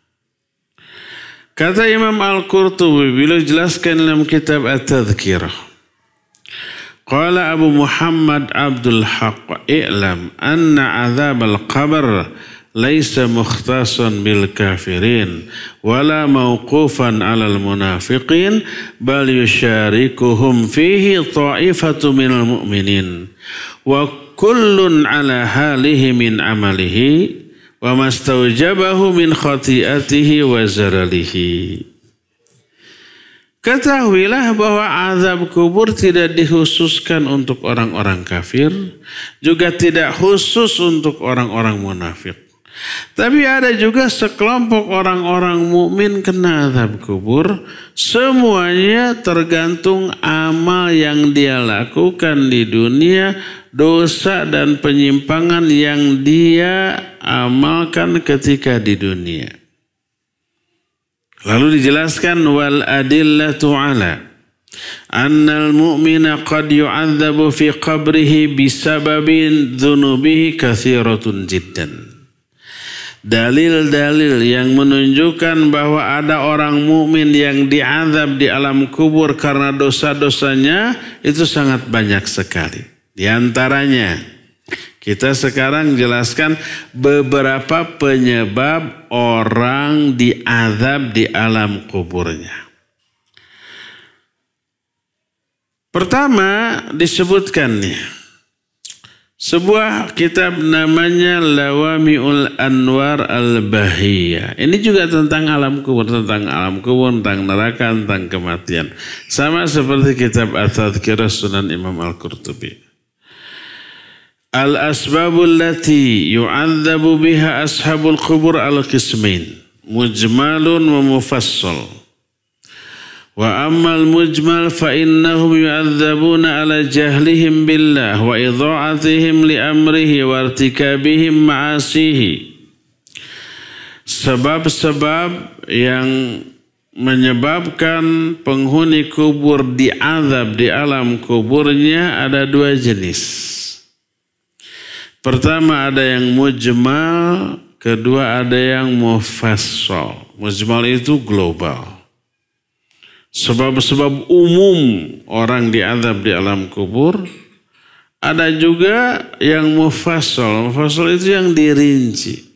Kata Imam Al-Qurtubi, beliau jelaskan dalam kitab At-Tadhkirah. Qala Abu Muhammad Abdul Haq, i'lam anna azab al-qabr laysa mukhtasan bil kafirin wala mawqufan 'alal munafiqin bal yusharikuhum fihi ta'ifatu minal mu'minin wa kullun 'ala halihi min 'amalihi wa mastaujabahu min khati'atihi wa zaralihi. Ketahuilah bahwa azab kubur tidak dikhususkan untuk orang-orang kafir, juga tidak khusus untuk orang-orang munafik. Tapi ada juga sekelompok orang-orang mukmin kena azab kubur. Semuanya tergantung amal yang dia lakukan di dunia, dosa dan penyimpangan yang dia amalkan ketika di dunia. Lalu dijelaskan wal adillatu ala annal mu'mina qad yu'adzabu fi qabrihi bisababin dhunubihi katsiratun jiddan. Dalil-dalil yang menunjukkan bahwa ada orang mukmin yang diazab di alam kubur karena dosa-dosanya itu sangat banyak sekali. Di antaranya kita sekarang jelaskan beberapa penyebab orang diazab di alam kuburnya. Pertama disebutkan nih, sebuah kitab namanya Lawami'ul Anwar Al-Bahiyah. Ini juga tentang alam kubur, tentang neraka, tentang kematian. Sama seperti kitab At-Tadhkirah Sunan Imam Al-Qurtubi. Al-asbabul lati yu'adzabu biha ashabul qubur al-qismain mujmalun wa mufassal. Wa ammal mujmal fa innahum yu'adzabuna ala jahlihim billah wa idha'atihim li amrihi wa irtikabihim ma'asihi. Sebab-sebab yang menyebabkan penghuni kubur diazab di alam kuburnya ada dua jenis. Pertama ada yang mujmal, kedua ada yang mufassal. Mujmal itu global. Sebab-sebab umum orang diazab di alam kubur. Ada juga yang mufassal. Mufassal itu yang dirinci.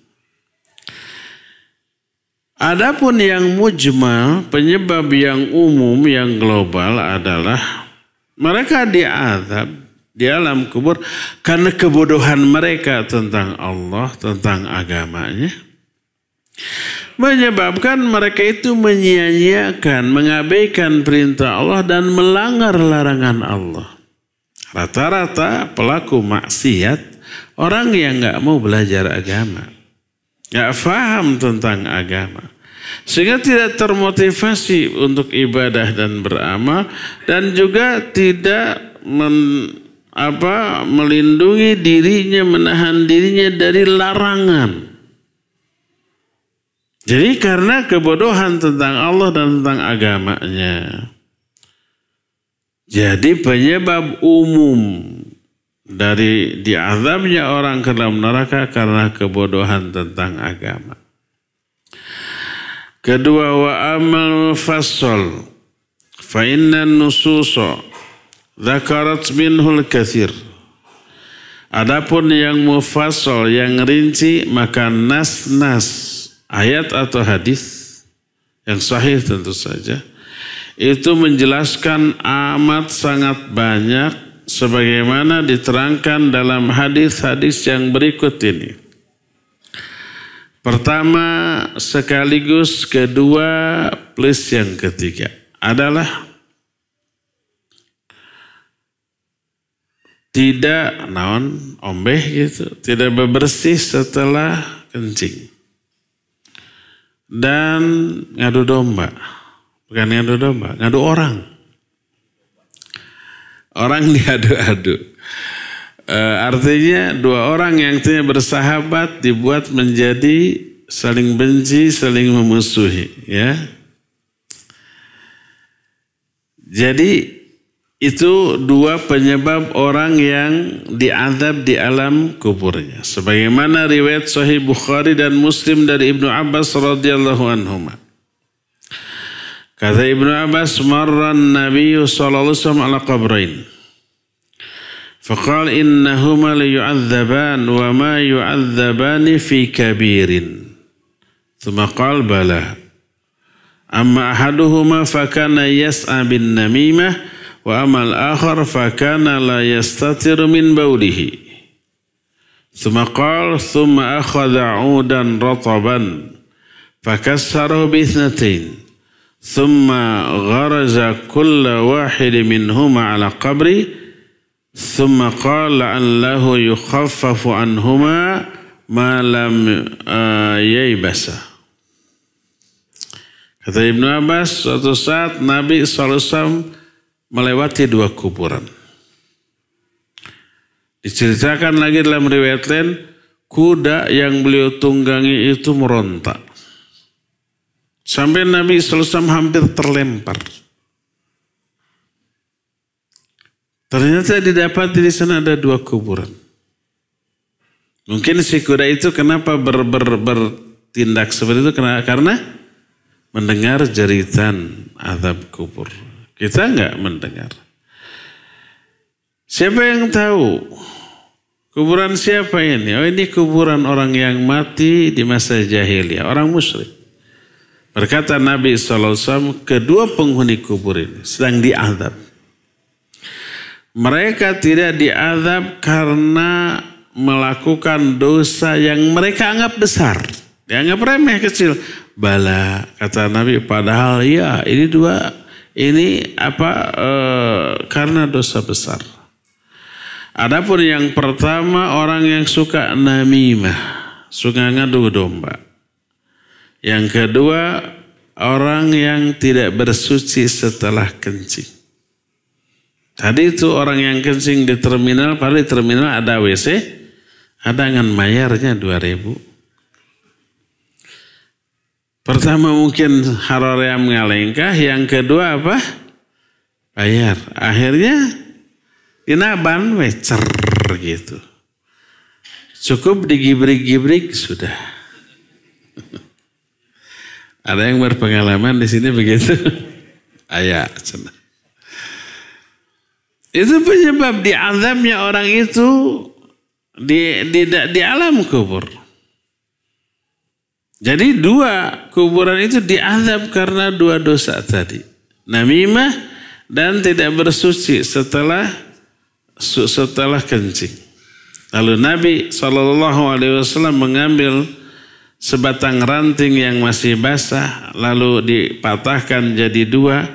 Adapun yang mujmal, penyebab yang umum, yang global adalah mereka diazab di alam kubur karena kebodohan mereka tentang Allah, tentang agamanya. Menyebabkan mereka itu menyia-nyiakan, mengabaikan perintah Allah dan melanggar larangan Allah. Rata-rata pelaku maksiat orang yang gak mau belajar agama, gak paham tentang agama, sehingga tidak termotivasi untuk ibadah dan beramal, dan juga tidak melindungi dirinya, menahan dirinya dari larangan. Jadi karena kebodohan tentang Allah dan tentang agamanya. Jadi penyebab umum dari diazabnya orang ke dalam neraka karena kebodohan tentang agama. Kedua, wa amal fassal fa inna nususa dzakarat minhul katsir. Adapun yang mufassal, yang rinci, maka nas-nas ayat atau hadis yang sahih tentu saja itu menjelaskan amat sangat banyak sebagaimana diterangkan dalam hadis-hadis yang berikut ini. Pertama sekaligus kedua plus yang ketiga adalah tidak tidak bebersih setelah kencing dan ngadu domba. Bukan ngadu domba, ngadu orang. Orang diadu-adu. Artinya dua orang yang tadinya bersahabat dibuat menjadi saling benci, saling memusuhi. Ya. Jadi itu dua penyebab orang yang diazab di alam kuburnya. Sebagaimana riwayat Sahih Bukhari dan Muslim dari Ibnu Abbas radhiyallahu anhuma. Kata Ibnu Abbas, marra Nabi sallallahu alaihi wasallam ala qabrain. Faqala innahuma la yu'adzaban wa ma yu'adzabani fi kabirin. Tsumma qala bala. Amma ahaduhuma fakana yas'a bin namimah wa amal akhar fakana la yastatiru min bawlihi. Tsumma qala thumma akhadha 'udan rataban fakassarahu bi ithnatain. ثم غرز كل واحد منهما على قبري ثم قال لعله يخفف عنهما ما لم ييبس. Kata Ibnu Abbas, suatu saat Nabi SAW melewati dua kuburan. Diceritakan lagi dalam riwayat lain, kuda yang beliau tunggangi itu merontak. Sampai Nabi SAW hampir terlempar. Ternyata didapati di sana ada dua kuburan. Mungkin si kuda itu kenapa bertindak seperti itu? Karena mendengar jeritan azab kubur. Kita enggak mendengar. Siapa yang tahu? Kuburan siapa ini? Oh, ini kuburan orang yang mati di masa jahiliyah, orang musyrik. Berkata Nabi SAW, kedua penghuni kubur ini sedang diazab. Mereka tidak diazab karena melakukan dosa yang mereka anggap besar. Dianggap remeh, kecil. Bala, kata Nabi, padahal ya karena dosa besar. Adapun yang pertama, orang yang suka namimah, suka ngadu domba. Yang kedua, orang yang tidak bersuci setelah kencing. Tadi itu orang yang kencing di terminal, padahal di terminal ada WC, ada dengan mayarnya 2.000. Pertama mungkin haroream ngalengkah, yang kedua apa? Bayar. Akhirnya dinaban wecer gitu. Cukup digibrik-gibrik sudah. Ada yang berpengalaman di sini begitu? Ayah, itu penyebab diazabnya orang itu di alam kubur. Jadi dua kuburan itu diazab karena dua dosa tadi. Namimah dan tidak bersuci setelah kencing. Lalu Nabi SAW mengambil sebatang ranting yang masih basah, lalu dipatahkan jadi dua,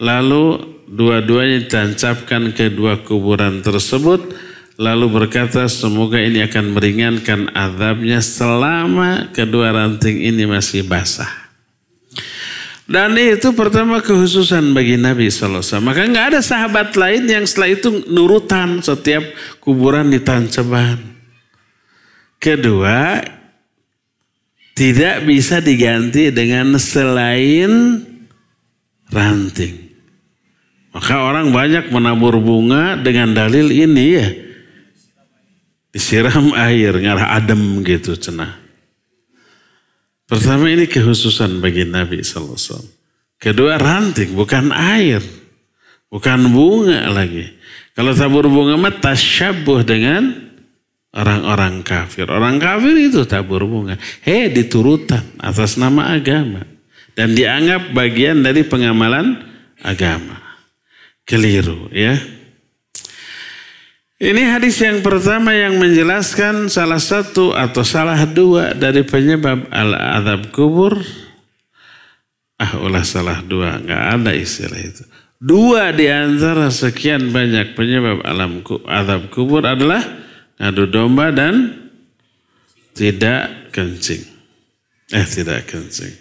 lalu dua-duanya ditancapkan ke dua kuburan tersebut, lalu berkata semoga ini akan meringankan azabnya selama kedua ranting ini masih basah. Dan itu pertama kekhususan bagi Nabi SAW. Maka nggak ada sahabat lain yang setelah itu nurutan setiap kuburan ditancapkan. Kedua, tidak bisa diganti dengan selain ranting. Maka orang banyak menabur bunga dengan dalil ini ya. Disiram air, ngarah adem gitu cenah. Pertama ini kekhususan bagi Nabi SAW. Kedua ranting, bukan air. Bukan bunga lagi. Kalau tabur bunga mah tasyabuh dengan orang-orang kafir. Orang kafir itu tabur bunga. Diturutan atas nama agama. Dan dianggap bagian dari pengamalan agama. Keliru ya. Ini hadis yang pertama yang menjelaskan salah satu atau salah dua dari penyebab azab kubur. Salah dua. Nggak ada istilah itu. Dua di antara sekian banyak penyebab azab kubur adalah ngadu domba dan tidak kencing. Tidak kencing.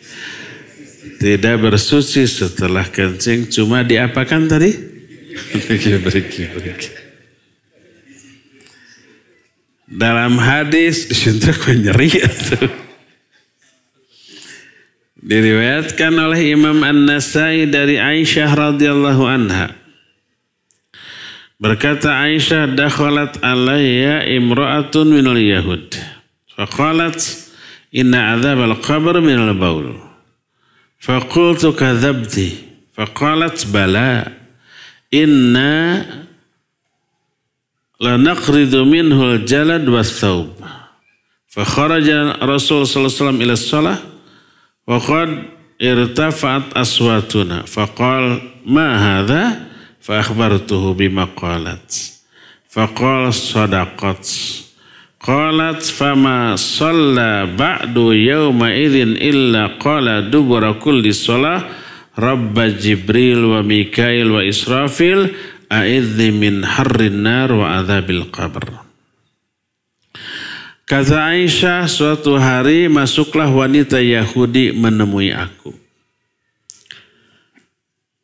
Tidak bersuci setelah kencing. Cuma diapakan tadi? Dalam hadis disuntik nyeri itu. Diriwayatkan oleh Imam An-Nasai dari Aisyah radhiyallahu anha. Berkata Aisyah, dakhalat alayya imra'atun minal yahud. Faqalat inna azab al-qabr minal baul. Faqultu kadhabti. Faqalat bala. Inna lanaqridu minhu al-jalad was-thawb. Fakharaja Rasul sallallahu alaihi wasallam ila shalah wa qad irtafa'at aswatuna. Faqal ma hadha? Fa akhbartuhu bima qalat. Faqal sadaqat. Qalat fama shalla ba'du yawma idzin illa qala dubura kulli shalah rabba Jibril wa Mikail wa Israfil a'idzni min harrin nar wa adzabil qabr. Kata Aisyah, suatu hari masuklah wanita Yahudi menemui aku.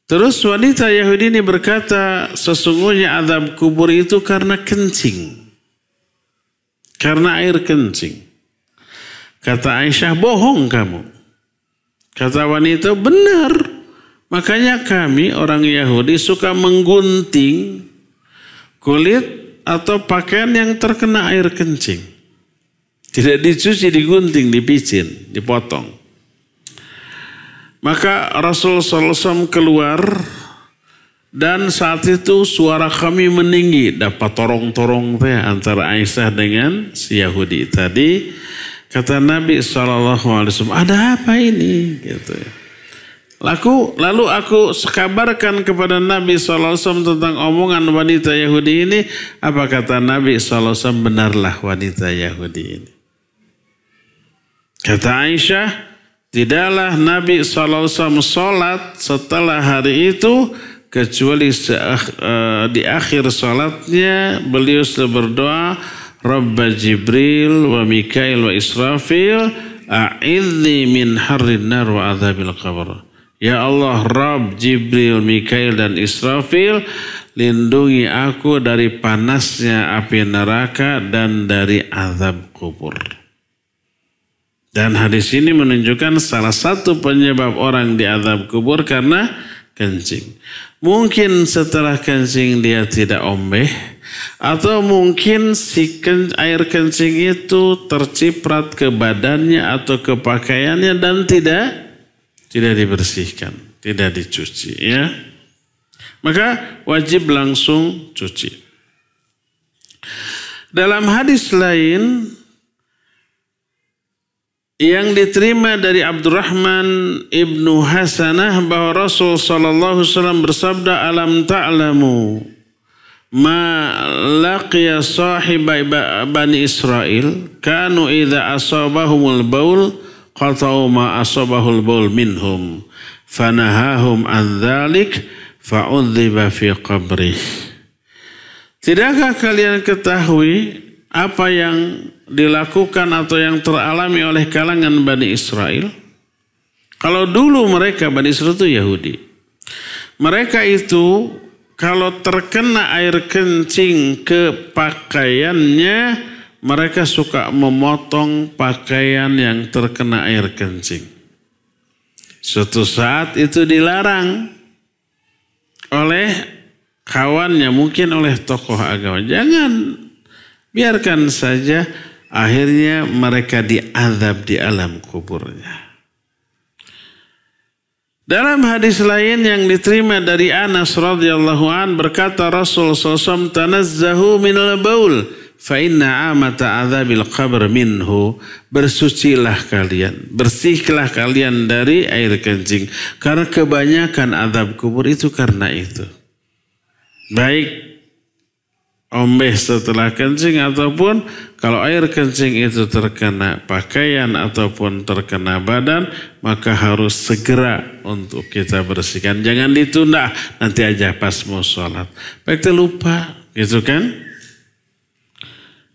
Terus wanita Yahudi ini berkata, sesungguhnya azab kubur itu karena kencing. Karena air kencing. Kata Aisyah, bohong kamu. Kata wanita, benar. Makanya kami orang Yahudi suka menggunting kulit atau pakaian yang terkena air kencing. Tidak dicuci, digunting, dipicin, dipotong. Maka Rasul SAW keluar dan saat itu suara kami meninggi. Dapat torong-torong antara Aisyah dengan si Yahudi tadi. Kata Nabi SAW, ada apa ini? Gitu. Lalu aku kabarkan kepada Nabi SAW tentang omongan wanita Yahudi ini. Apa kata Nabi SAW? Benarlah wanita Yahudi ini. Kata Aisyah, tidaklah Nabi SAW sholat setelah hari itu kecuali di akhir sholatnya beliau berdoa, Rabba Jibril wa Mikail wa Israfil a'idzni min harrin nar wa adzabil qabr. Ya Allah, Rabb Jibril, Mikail dan Israfil, lindungi aku dari panasnya api neraka dan dari azab kubur. Dan hadis ini menunjukkan salah satu penyebab orang diazab kubur karena kencing. Mungkin setelah kencing dia tidak ombeh, atau mungkin air kencing itu terciprat ke badannya atau ke pakaiannya dan tidak dibersihkan, tidak dicuci, ya. Maka wajib langsung cuci. Dalam hadis lain yang diterima dari Abdurrahman ibnu Hasanah bahwa Rasul sallallahu alaihi wasallam bersabda, alam ta'lamu ma laqiya sahibai bani Israel kanu idza asabahumul baul qata'u ma asabahul baul minhum fanahahum an dzalik fa'udziba fi qabrih. Tidakkah kalian ketahui apa yang dilakukan atau yang teralami oleh kalangan Bani Israel? Kalau dulu mereka, Bani Israel itu Yahudi. Mereka itu kalau terkena air kencing ke pakaiannya, mereka suka memotong pakaian yang terkena air kencing. Suatu saat itu dilarang oleh kawannya, mungkin oleh tokoh agama. Jangan, biarkan saja. Akhirnya mereka diazab di alam kuburnya. Dalam hadis lain yang diterima dari Anas radhiyallahu an berkata Rasul SAW, tanazzahu minal baul fa inna amata azabil qabr minhu. Bersucilah kalian, bersihlah kalian dari air kencing, karena kebanyakan azab kubur itu karena itu. Baik ombeh setelah kencing ataupun kalau air kencing itu terkena pakaian ataupun terkena badan, maka harus segera untuk kita bersihkan. Jangan ditunda, nanti aja pas mau sholat. Baik terlupa, gitu kan?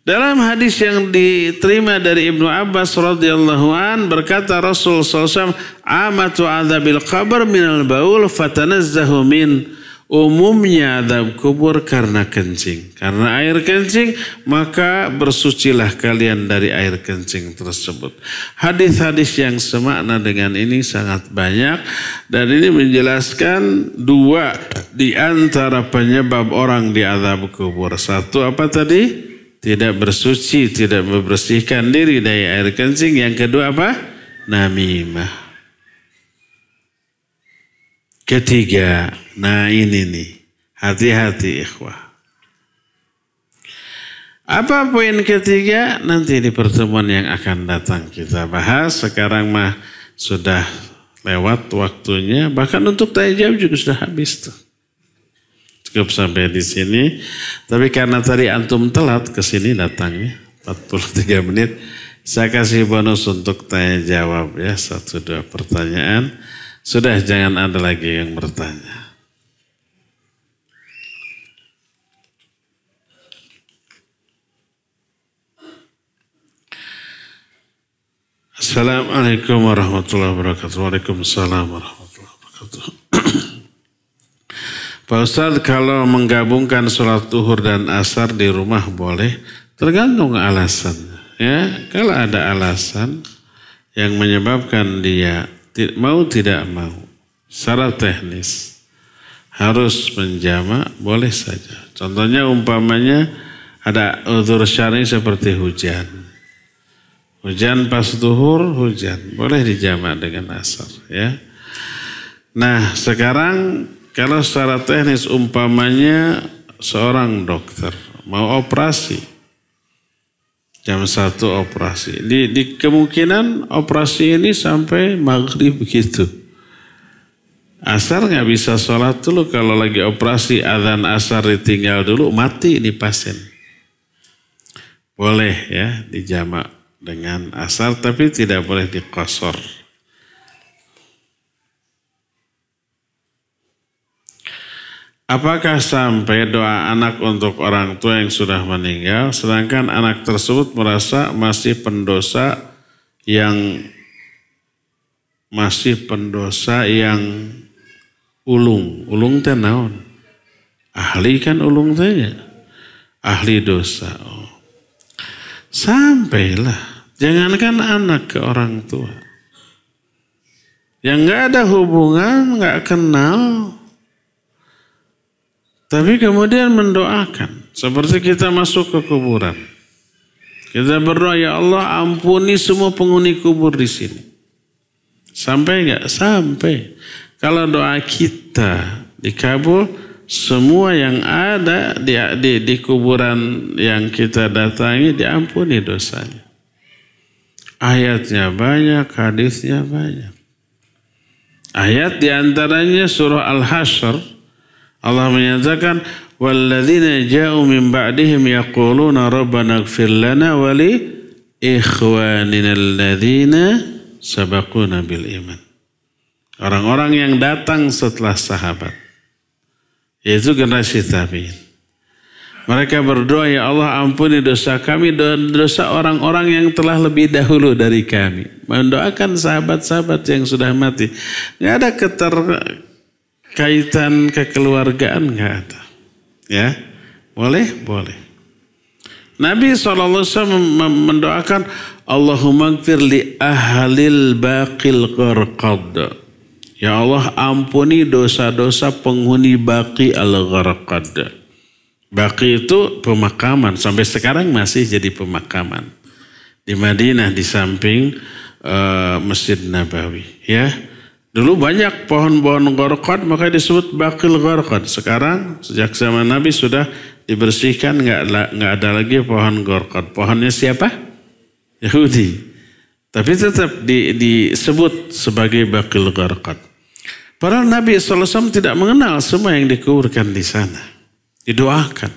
Dalam hadis yang diterima dari Ibnu Abbas radhiyallahu an berkata Rasul SAW, amatu adzabil qabr minal baul fatanazzahu min. Umumnya azab kubur karena kencing. Karena air kencing, maka bersucilah kalian dari air kencing tersebut. Hadis-hadis yang semakna dengan ini sangat banyak. Dan ini menjelaskan dua di antara penyebab orang diazab kubur. Satu apa tadi? Tidak bersuci, tidak membersihkan diri dari air kencing. Yang kedua apa? Namimah. Ketiga, nah ini nih, hati-hati ikhwah. Apa poin ketiga? Nanti di pertemuan yang akan datang kita bahas. Sekarang mah sudah lewat waktunya, bahkan untuk tanya jawab juga sudah habis tuh. Cukup sampai di sini. Tapi karena tadi antum telat ke sini datangnya 43 menit, saya kasih bonus untuk tanya jawab ya, 1-2 pertanyaan. Sudah, jangan ada lagi yang bertanya. Assalamualaikum warahmatullahi wabarakatuh. Waalaikumsalam warahmatullahi wabarakatuh. Pak Ustadz, kalau menggabungkan sholat zuhur dan asar di rumah boleh? Tergantung alasannya. Ya, kalau ada alasan yang menyebabkan dia mau tidak mau, secara teknis harus menjamak, boleh saja. Contohnya umpamanya ada uzur syar'i seperti hujan. Hujan pas zuhur, hujan. Boleh dijamak dengan asar. Ya. Nah sekarang kalau secara teknis umpamanya seorang dokter mau operasi. Jam 1 operasi. Di kemungkinan operasi ini sampai maghrib begitu. Asar nggak bisa sholat dulu kalau lagi operasi, azan asar ditinggal dulu, mati ini pasien. Boleh ya dijamak dengan asar, tapi tidak boleh diqasor. Apakah sampai doa anak untuk orang tua yang sudah meninggal, sedangkan anak tersebut merasa masih pendosa yang ulung. Ulung teh naon? Ahli kan ulung teh, ahli dosa. Oh. Sampailah, Jangankan anak ke orang tua. Yang nggak ada hubungan, nggak kenal, tapi kemudian mendoakan. Seperti kita masuk ke kuburan. Kita berdoa, ya Allah ampuni semua penghuni kubur di sini. Sampai nggak? Sampai. Kalau doa kita dikabul, semua yang ada di kuburan yang kita datangi diampuni dosanya. Ayatnya banyak, hadisnya banyak. Ayat diantaranya surah Al-Hasyr. Allah menyatakan, وَالَّذِينَ جَاءُوا مِنْ بَعْدِهِمْ يَقُولُونَ رَبَّنَا اغْفِرْ لَنَا وَلِإِخْوَانِنَا الَّذِينَ سَبَقُونَا بِالْإِيمَانِ. Orang-orang yang datang setelah sahabat, yaitu generasi tabi'in. Mereka berdoa, ya Allah ampuni dosa kami dan dosa orang-orang yang telah lebih dahulu dari kami. Mendoakan sahabat-sahabat yang sudah mati. Nggak ada keterkaitan kekeluargaan, nggak ada. Ya, boleh, boleh. Nabi SAW mendoakan, Allahumma gfir li ahlil baqil gharqad. Ya Allah ampuni dosa-dosa penghuni Baqi al-Gharqad. Baqi itu pemakaman, sampai sekarang masih jadi pemakaman. Di Madinah di samping Masjid Nabawi. Ya, dulu banyak pohon-pohon Gharqad, maka disebut Baqil Gharqad. Sekarang sejak zaman Nabi sudah dibersihkan, nggak ada lagi pohon Gharqad. Pohonnya siapa? Yahudi. Tapi tetap disebut sebagai Baqil Gharqad. Padahal Nabi SAW tidak mengenal semua yang dikuburkan di sana. Didoakan.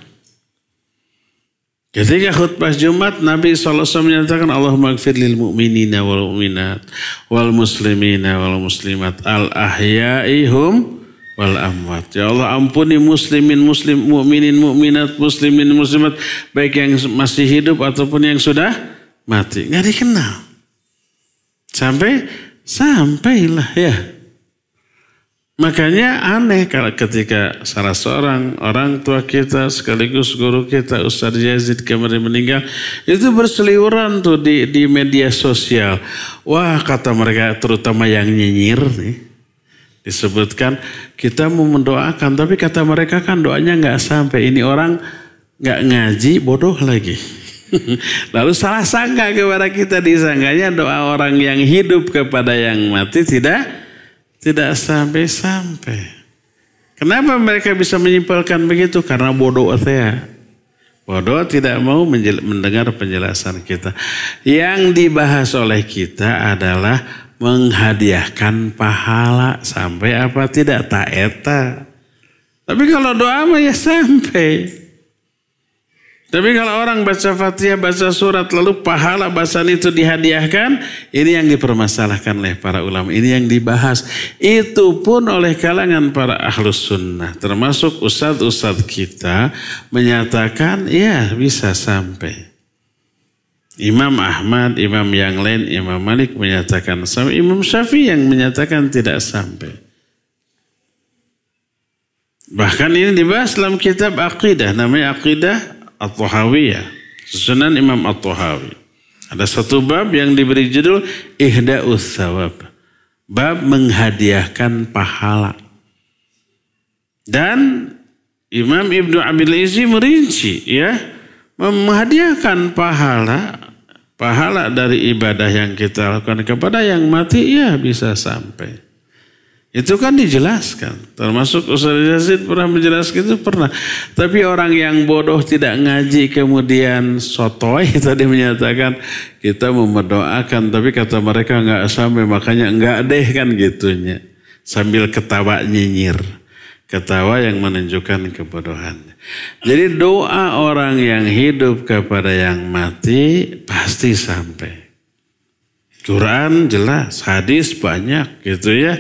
Ketika khutbah Jumat, Nabi SAW menyatakan, Allahumma gfir lil mu'minina wal mu'minat wal muslimina wal muslimat al ahyaihum wal amwat. Ya Allah ampuni muslimin, mu'minin, mu'minat, muslimin, muslimat, baik yang masih hidup ataupun yang sudah mati. Nggak dikenal. Sampailah ya. Makanya aneh kalau ketika salah seorang orang tua kita sekaligus guru kita Ustaz Yazid kemarin meninggal, itu berseliweran tuh di media sosial. Wah, kata mereka terutama yang nyinyir nih, disebutkan kita mau mendoakan, tapi kata mereka kan doanya nggak sampai. Ini orang nggak ngaji, bodoh lagi. Lalu salah sangka kepada kita, disangkanya doa orang yang hidup kepada yang mati tidak sampai-sampai. Kenapa mereka bisa menyimpulkan begitu? Karena bodoh ya. Bodoh tidak mau mendengar penjelasan kita. Yang dibahas oleh kita adalah menghadiahkan pahala. Sampai apa tidak? Tak eta. Tapi kalau doa mah ya sampai. Tapi kalau orang baca Fatihah, baca surat, lalu pahala bacaan itu dihadiahkan, ini yang dipermasalahkan oleh para ulama. Ini yang dibahas. Itu pun oleh kalangan para ahlus sunnah. Termasuk ustadz-ustadz kita menyatakan, ya bisa sampai. Imam Ahmad, imam yang lain, Imam Malik menyatakan sampai. Imam Syafi'i yang menyatakan tidak sampai. Bahkan ini dibahas dalam kitab akidah. Namanya Aqidah At-Tahawiyah, Sunan Imam At-Tahawi. Ada satu bab yang diberi judul Ihda'us Thawab. Bab menghadiahkan pahala. Dan Imam Ibnu Abil Izzi merinci, ya, menghadiahkan pahala dari ibadah yang kita lakukan kepada yang mati, ya bisa sampai. Itu kan dijelaskan. Termasuk Ustaz Yazid pernah menjelaskan itu pernah. Tapi orang yang bodoh tidak ngaji kemudian sotoy tadi menyatakan kita mau mendoakan, tapi kata mereka nggak sampai, makanya enggak deh kan gitunya. Sambil ketawa nyinyir. Ketawa yang menunjukkan kebodohannya. Jadi doa orang yang hidup kepada yang mati pasti sampai. Quran jelas, hadis banyak gitu ya.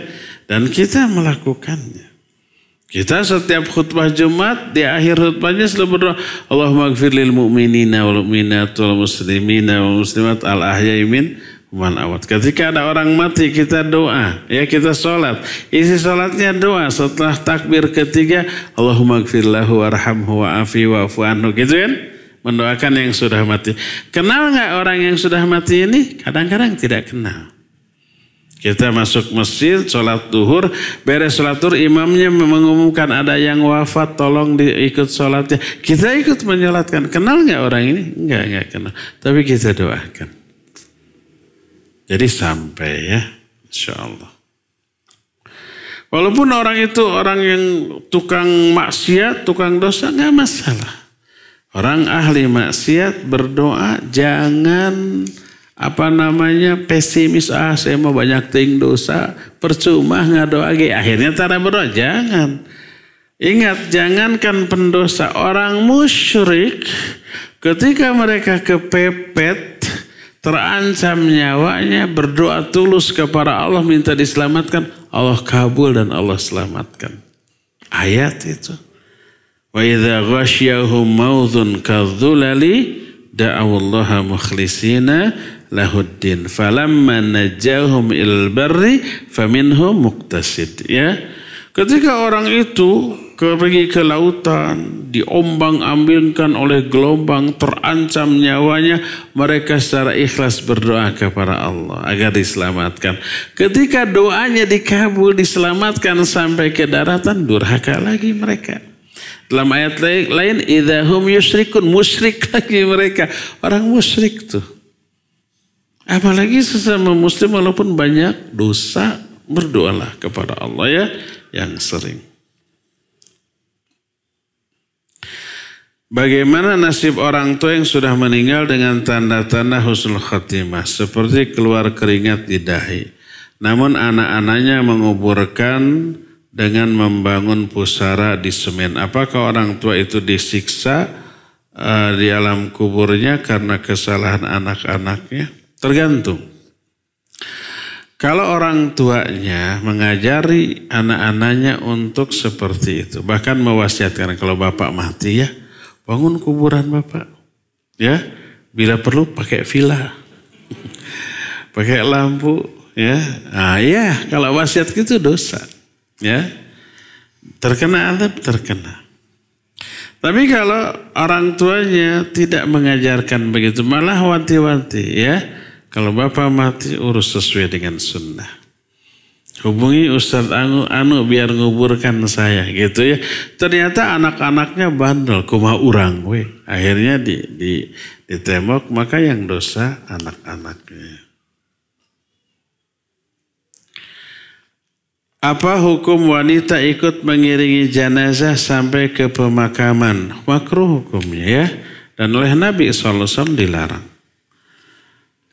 Dan kita melakukannya. Kita setiap khutbah Jumat, di akhir khutbahnya selalu berdoa, Allahumma gfir lil mu'minina wal mu'minat wal muslimina wal muslimat al ahya'i min wal amwat. Ketika ada orang mati, kita doa. Ya, kita sholat. Isi sholatnya doa. Setelah takbir ketiga, Allahumma gfir lahu warhamhu wa'afi wa'afu anhu. Gitu kan? mendoakan yang sudah mati. Kenal nggak orang yang sudah mati ini? Kadang-kadang tidak kenal. Kita masuk masjid, sholat duhur, beres sholat duhur, imamnya mengumumkan ada yang wafat, tolong diikut sholatnya. Kita ikut menyolatkan. Kenal nggak orang ini? Enggak kenal. Tapi kita doakan. Jadi sampai ya, insya Allah. Walaupun orang itu orang yang tukang maksiat, tukang dosa, nggak masalah. Orang ahli maksiat berdoa jangan pesimis, saya mau banyak ting dosa, percuma ngadoa ge. Akhirnya cara berdoa, jangan. Ingat, jangankan pendosa, orang musyrik ketika mereka kepepet, terancam nyawanya, berdoa tulus kepada Allah, minta diselamatkan, Allah kabul dan Allah selamatkan. Ayat itu. Wa idza ghasyahum maudun kadzulali da'awallaha mukhlisina lahuddin falamma najahum ilal barri faminhum muqtasid. Ya, ketika orang itu pergi ke lautan, diombang-ambingkan oleh gelombang, terancam nyawanya, mereka secara ikhlas berdoa kepada Allah agar diselamatkan. Ketika doanya dikabul, diselamatkan sampai ke daratan, durhaka lagi mereka. Dalam ayat lain, idahum yusyrikun, musyrik lagi mereka. Orang musyrik tuh. Apalagi sesama muslim walaupun banyak dosa, berdoalah kepada Allah ya yang sering. Bagaimana nasib orang tua yang sudah meninggal dengan tanda-tanda husnul khatimah seperti keluar keringat di dahi. Namun anak-anaknya menguburkan dengan membangun pusara di semen. Apakah orang tua itu disiksa di alam kuburnya karena kesalahan anak-anaknya? Tergantung. Kalau orang tuanya mengajari anak-anaknya untuk seperti itu, bahkan mewasiatkan kalau bapak mati ya, bangun kuburan bapak. Ya, bila perlu pakai villa. Pakai lampu ya. Ah ya, kalau wasiat gitu dosa. Ya, terkena adab, terkena. Tapi kalau orang tuanya tidak mengajarkan begitu, malah wanti-wanti ya, kalau bapak mati urus sesuai dengan sunnah. Hubungi Ustadz Anu biar nguburkan saya gitu ya. Ternyata anak-anaknya bandel, kumaha urang we. Akhirnya ditembak, maka yang dosa anak-anaknya. Apa hukum wanita ikut mengiringi jenazah sampai ke pemakaman? Makruh hukumnya ya. Dan oleh Nabi SAW dilarang.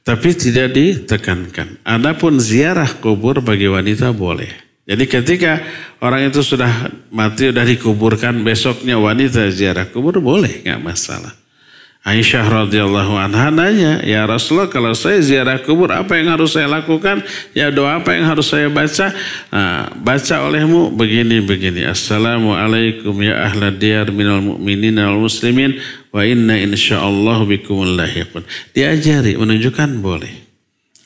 Tapi tidak ditekankan. Adapun ziarah kubur bagi wanita boleh. Jadi ketika orang itu sudah mati, sudah dikuburkan, besoknya wanita ziarah kubur boleh, nggak masalah. Aisyah radhiyallahu anha nanya, ya Rasulullah kalau saya ziarah kubur apa yang harus saya lakukan? Ya doa apa yang harus saya baca? Nah, baca olehmu begini-begini. Assalamualaikum ya ahla diyar minal mu'minin wal muslimin wa inna insyaallah bikumul lahiqun. Diajari, menunjukkan boleh.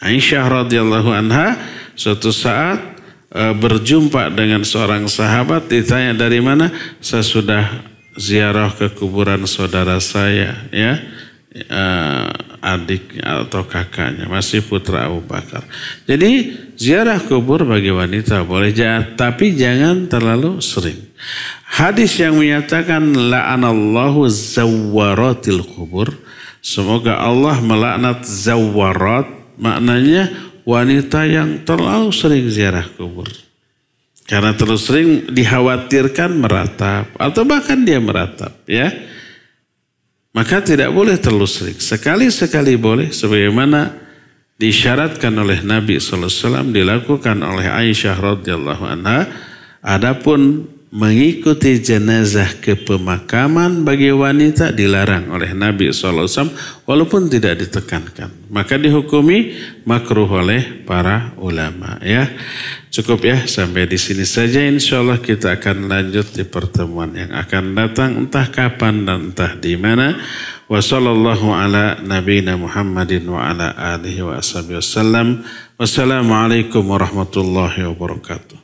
Aisyah radhiyallahu anha suatu saat berjumpa dengan seorang sahabat, ditanya dari mana? Saya sudah ziarah ke kuburan saudara saya ya, adiknya atau kakaknya, masih putra Abu Bakar. Jadi ziarah kubur bagi wanita boleh, tapi jangan terlalu sering. Hadis yang menyatakan la'anallahu zawwaratil kubur, semoga Allah melaknat zawwarat, maknanya wanita yang terlalu sering ziarah kubur. Karena terus sering dikhawatirkan meratap atau bahkan dia meratap ya. Maka tidak boleh terlalu sering. Sekali-sekali boleh sebagaimana disyaratkan oleh Nabi SAW, dilakukan oleh Aisyah radhiyallahu anha. Adapun mengikuti jenazah ke pemakaman bagi wanita dilarang oleh Nabi SAW walaupun tidak ditekankan. Maka dihukumi makruh oleh para ulama ya. Cukup ya sampai di sini saja. Insyaallah kita akan lanjut di pertemuan yang akan datang, entah kapan dan entah di mana. Wa sallallahu ala nabiyina Muhammadin wa ala alihi wa ashabihi wasallam. Wassalamualaikum warahmatullahi wabarakatuh.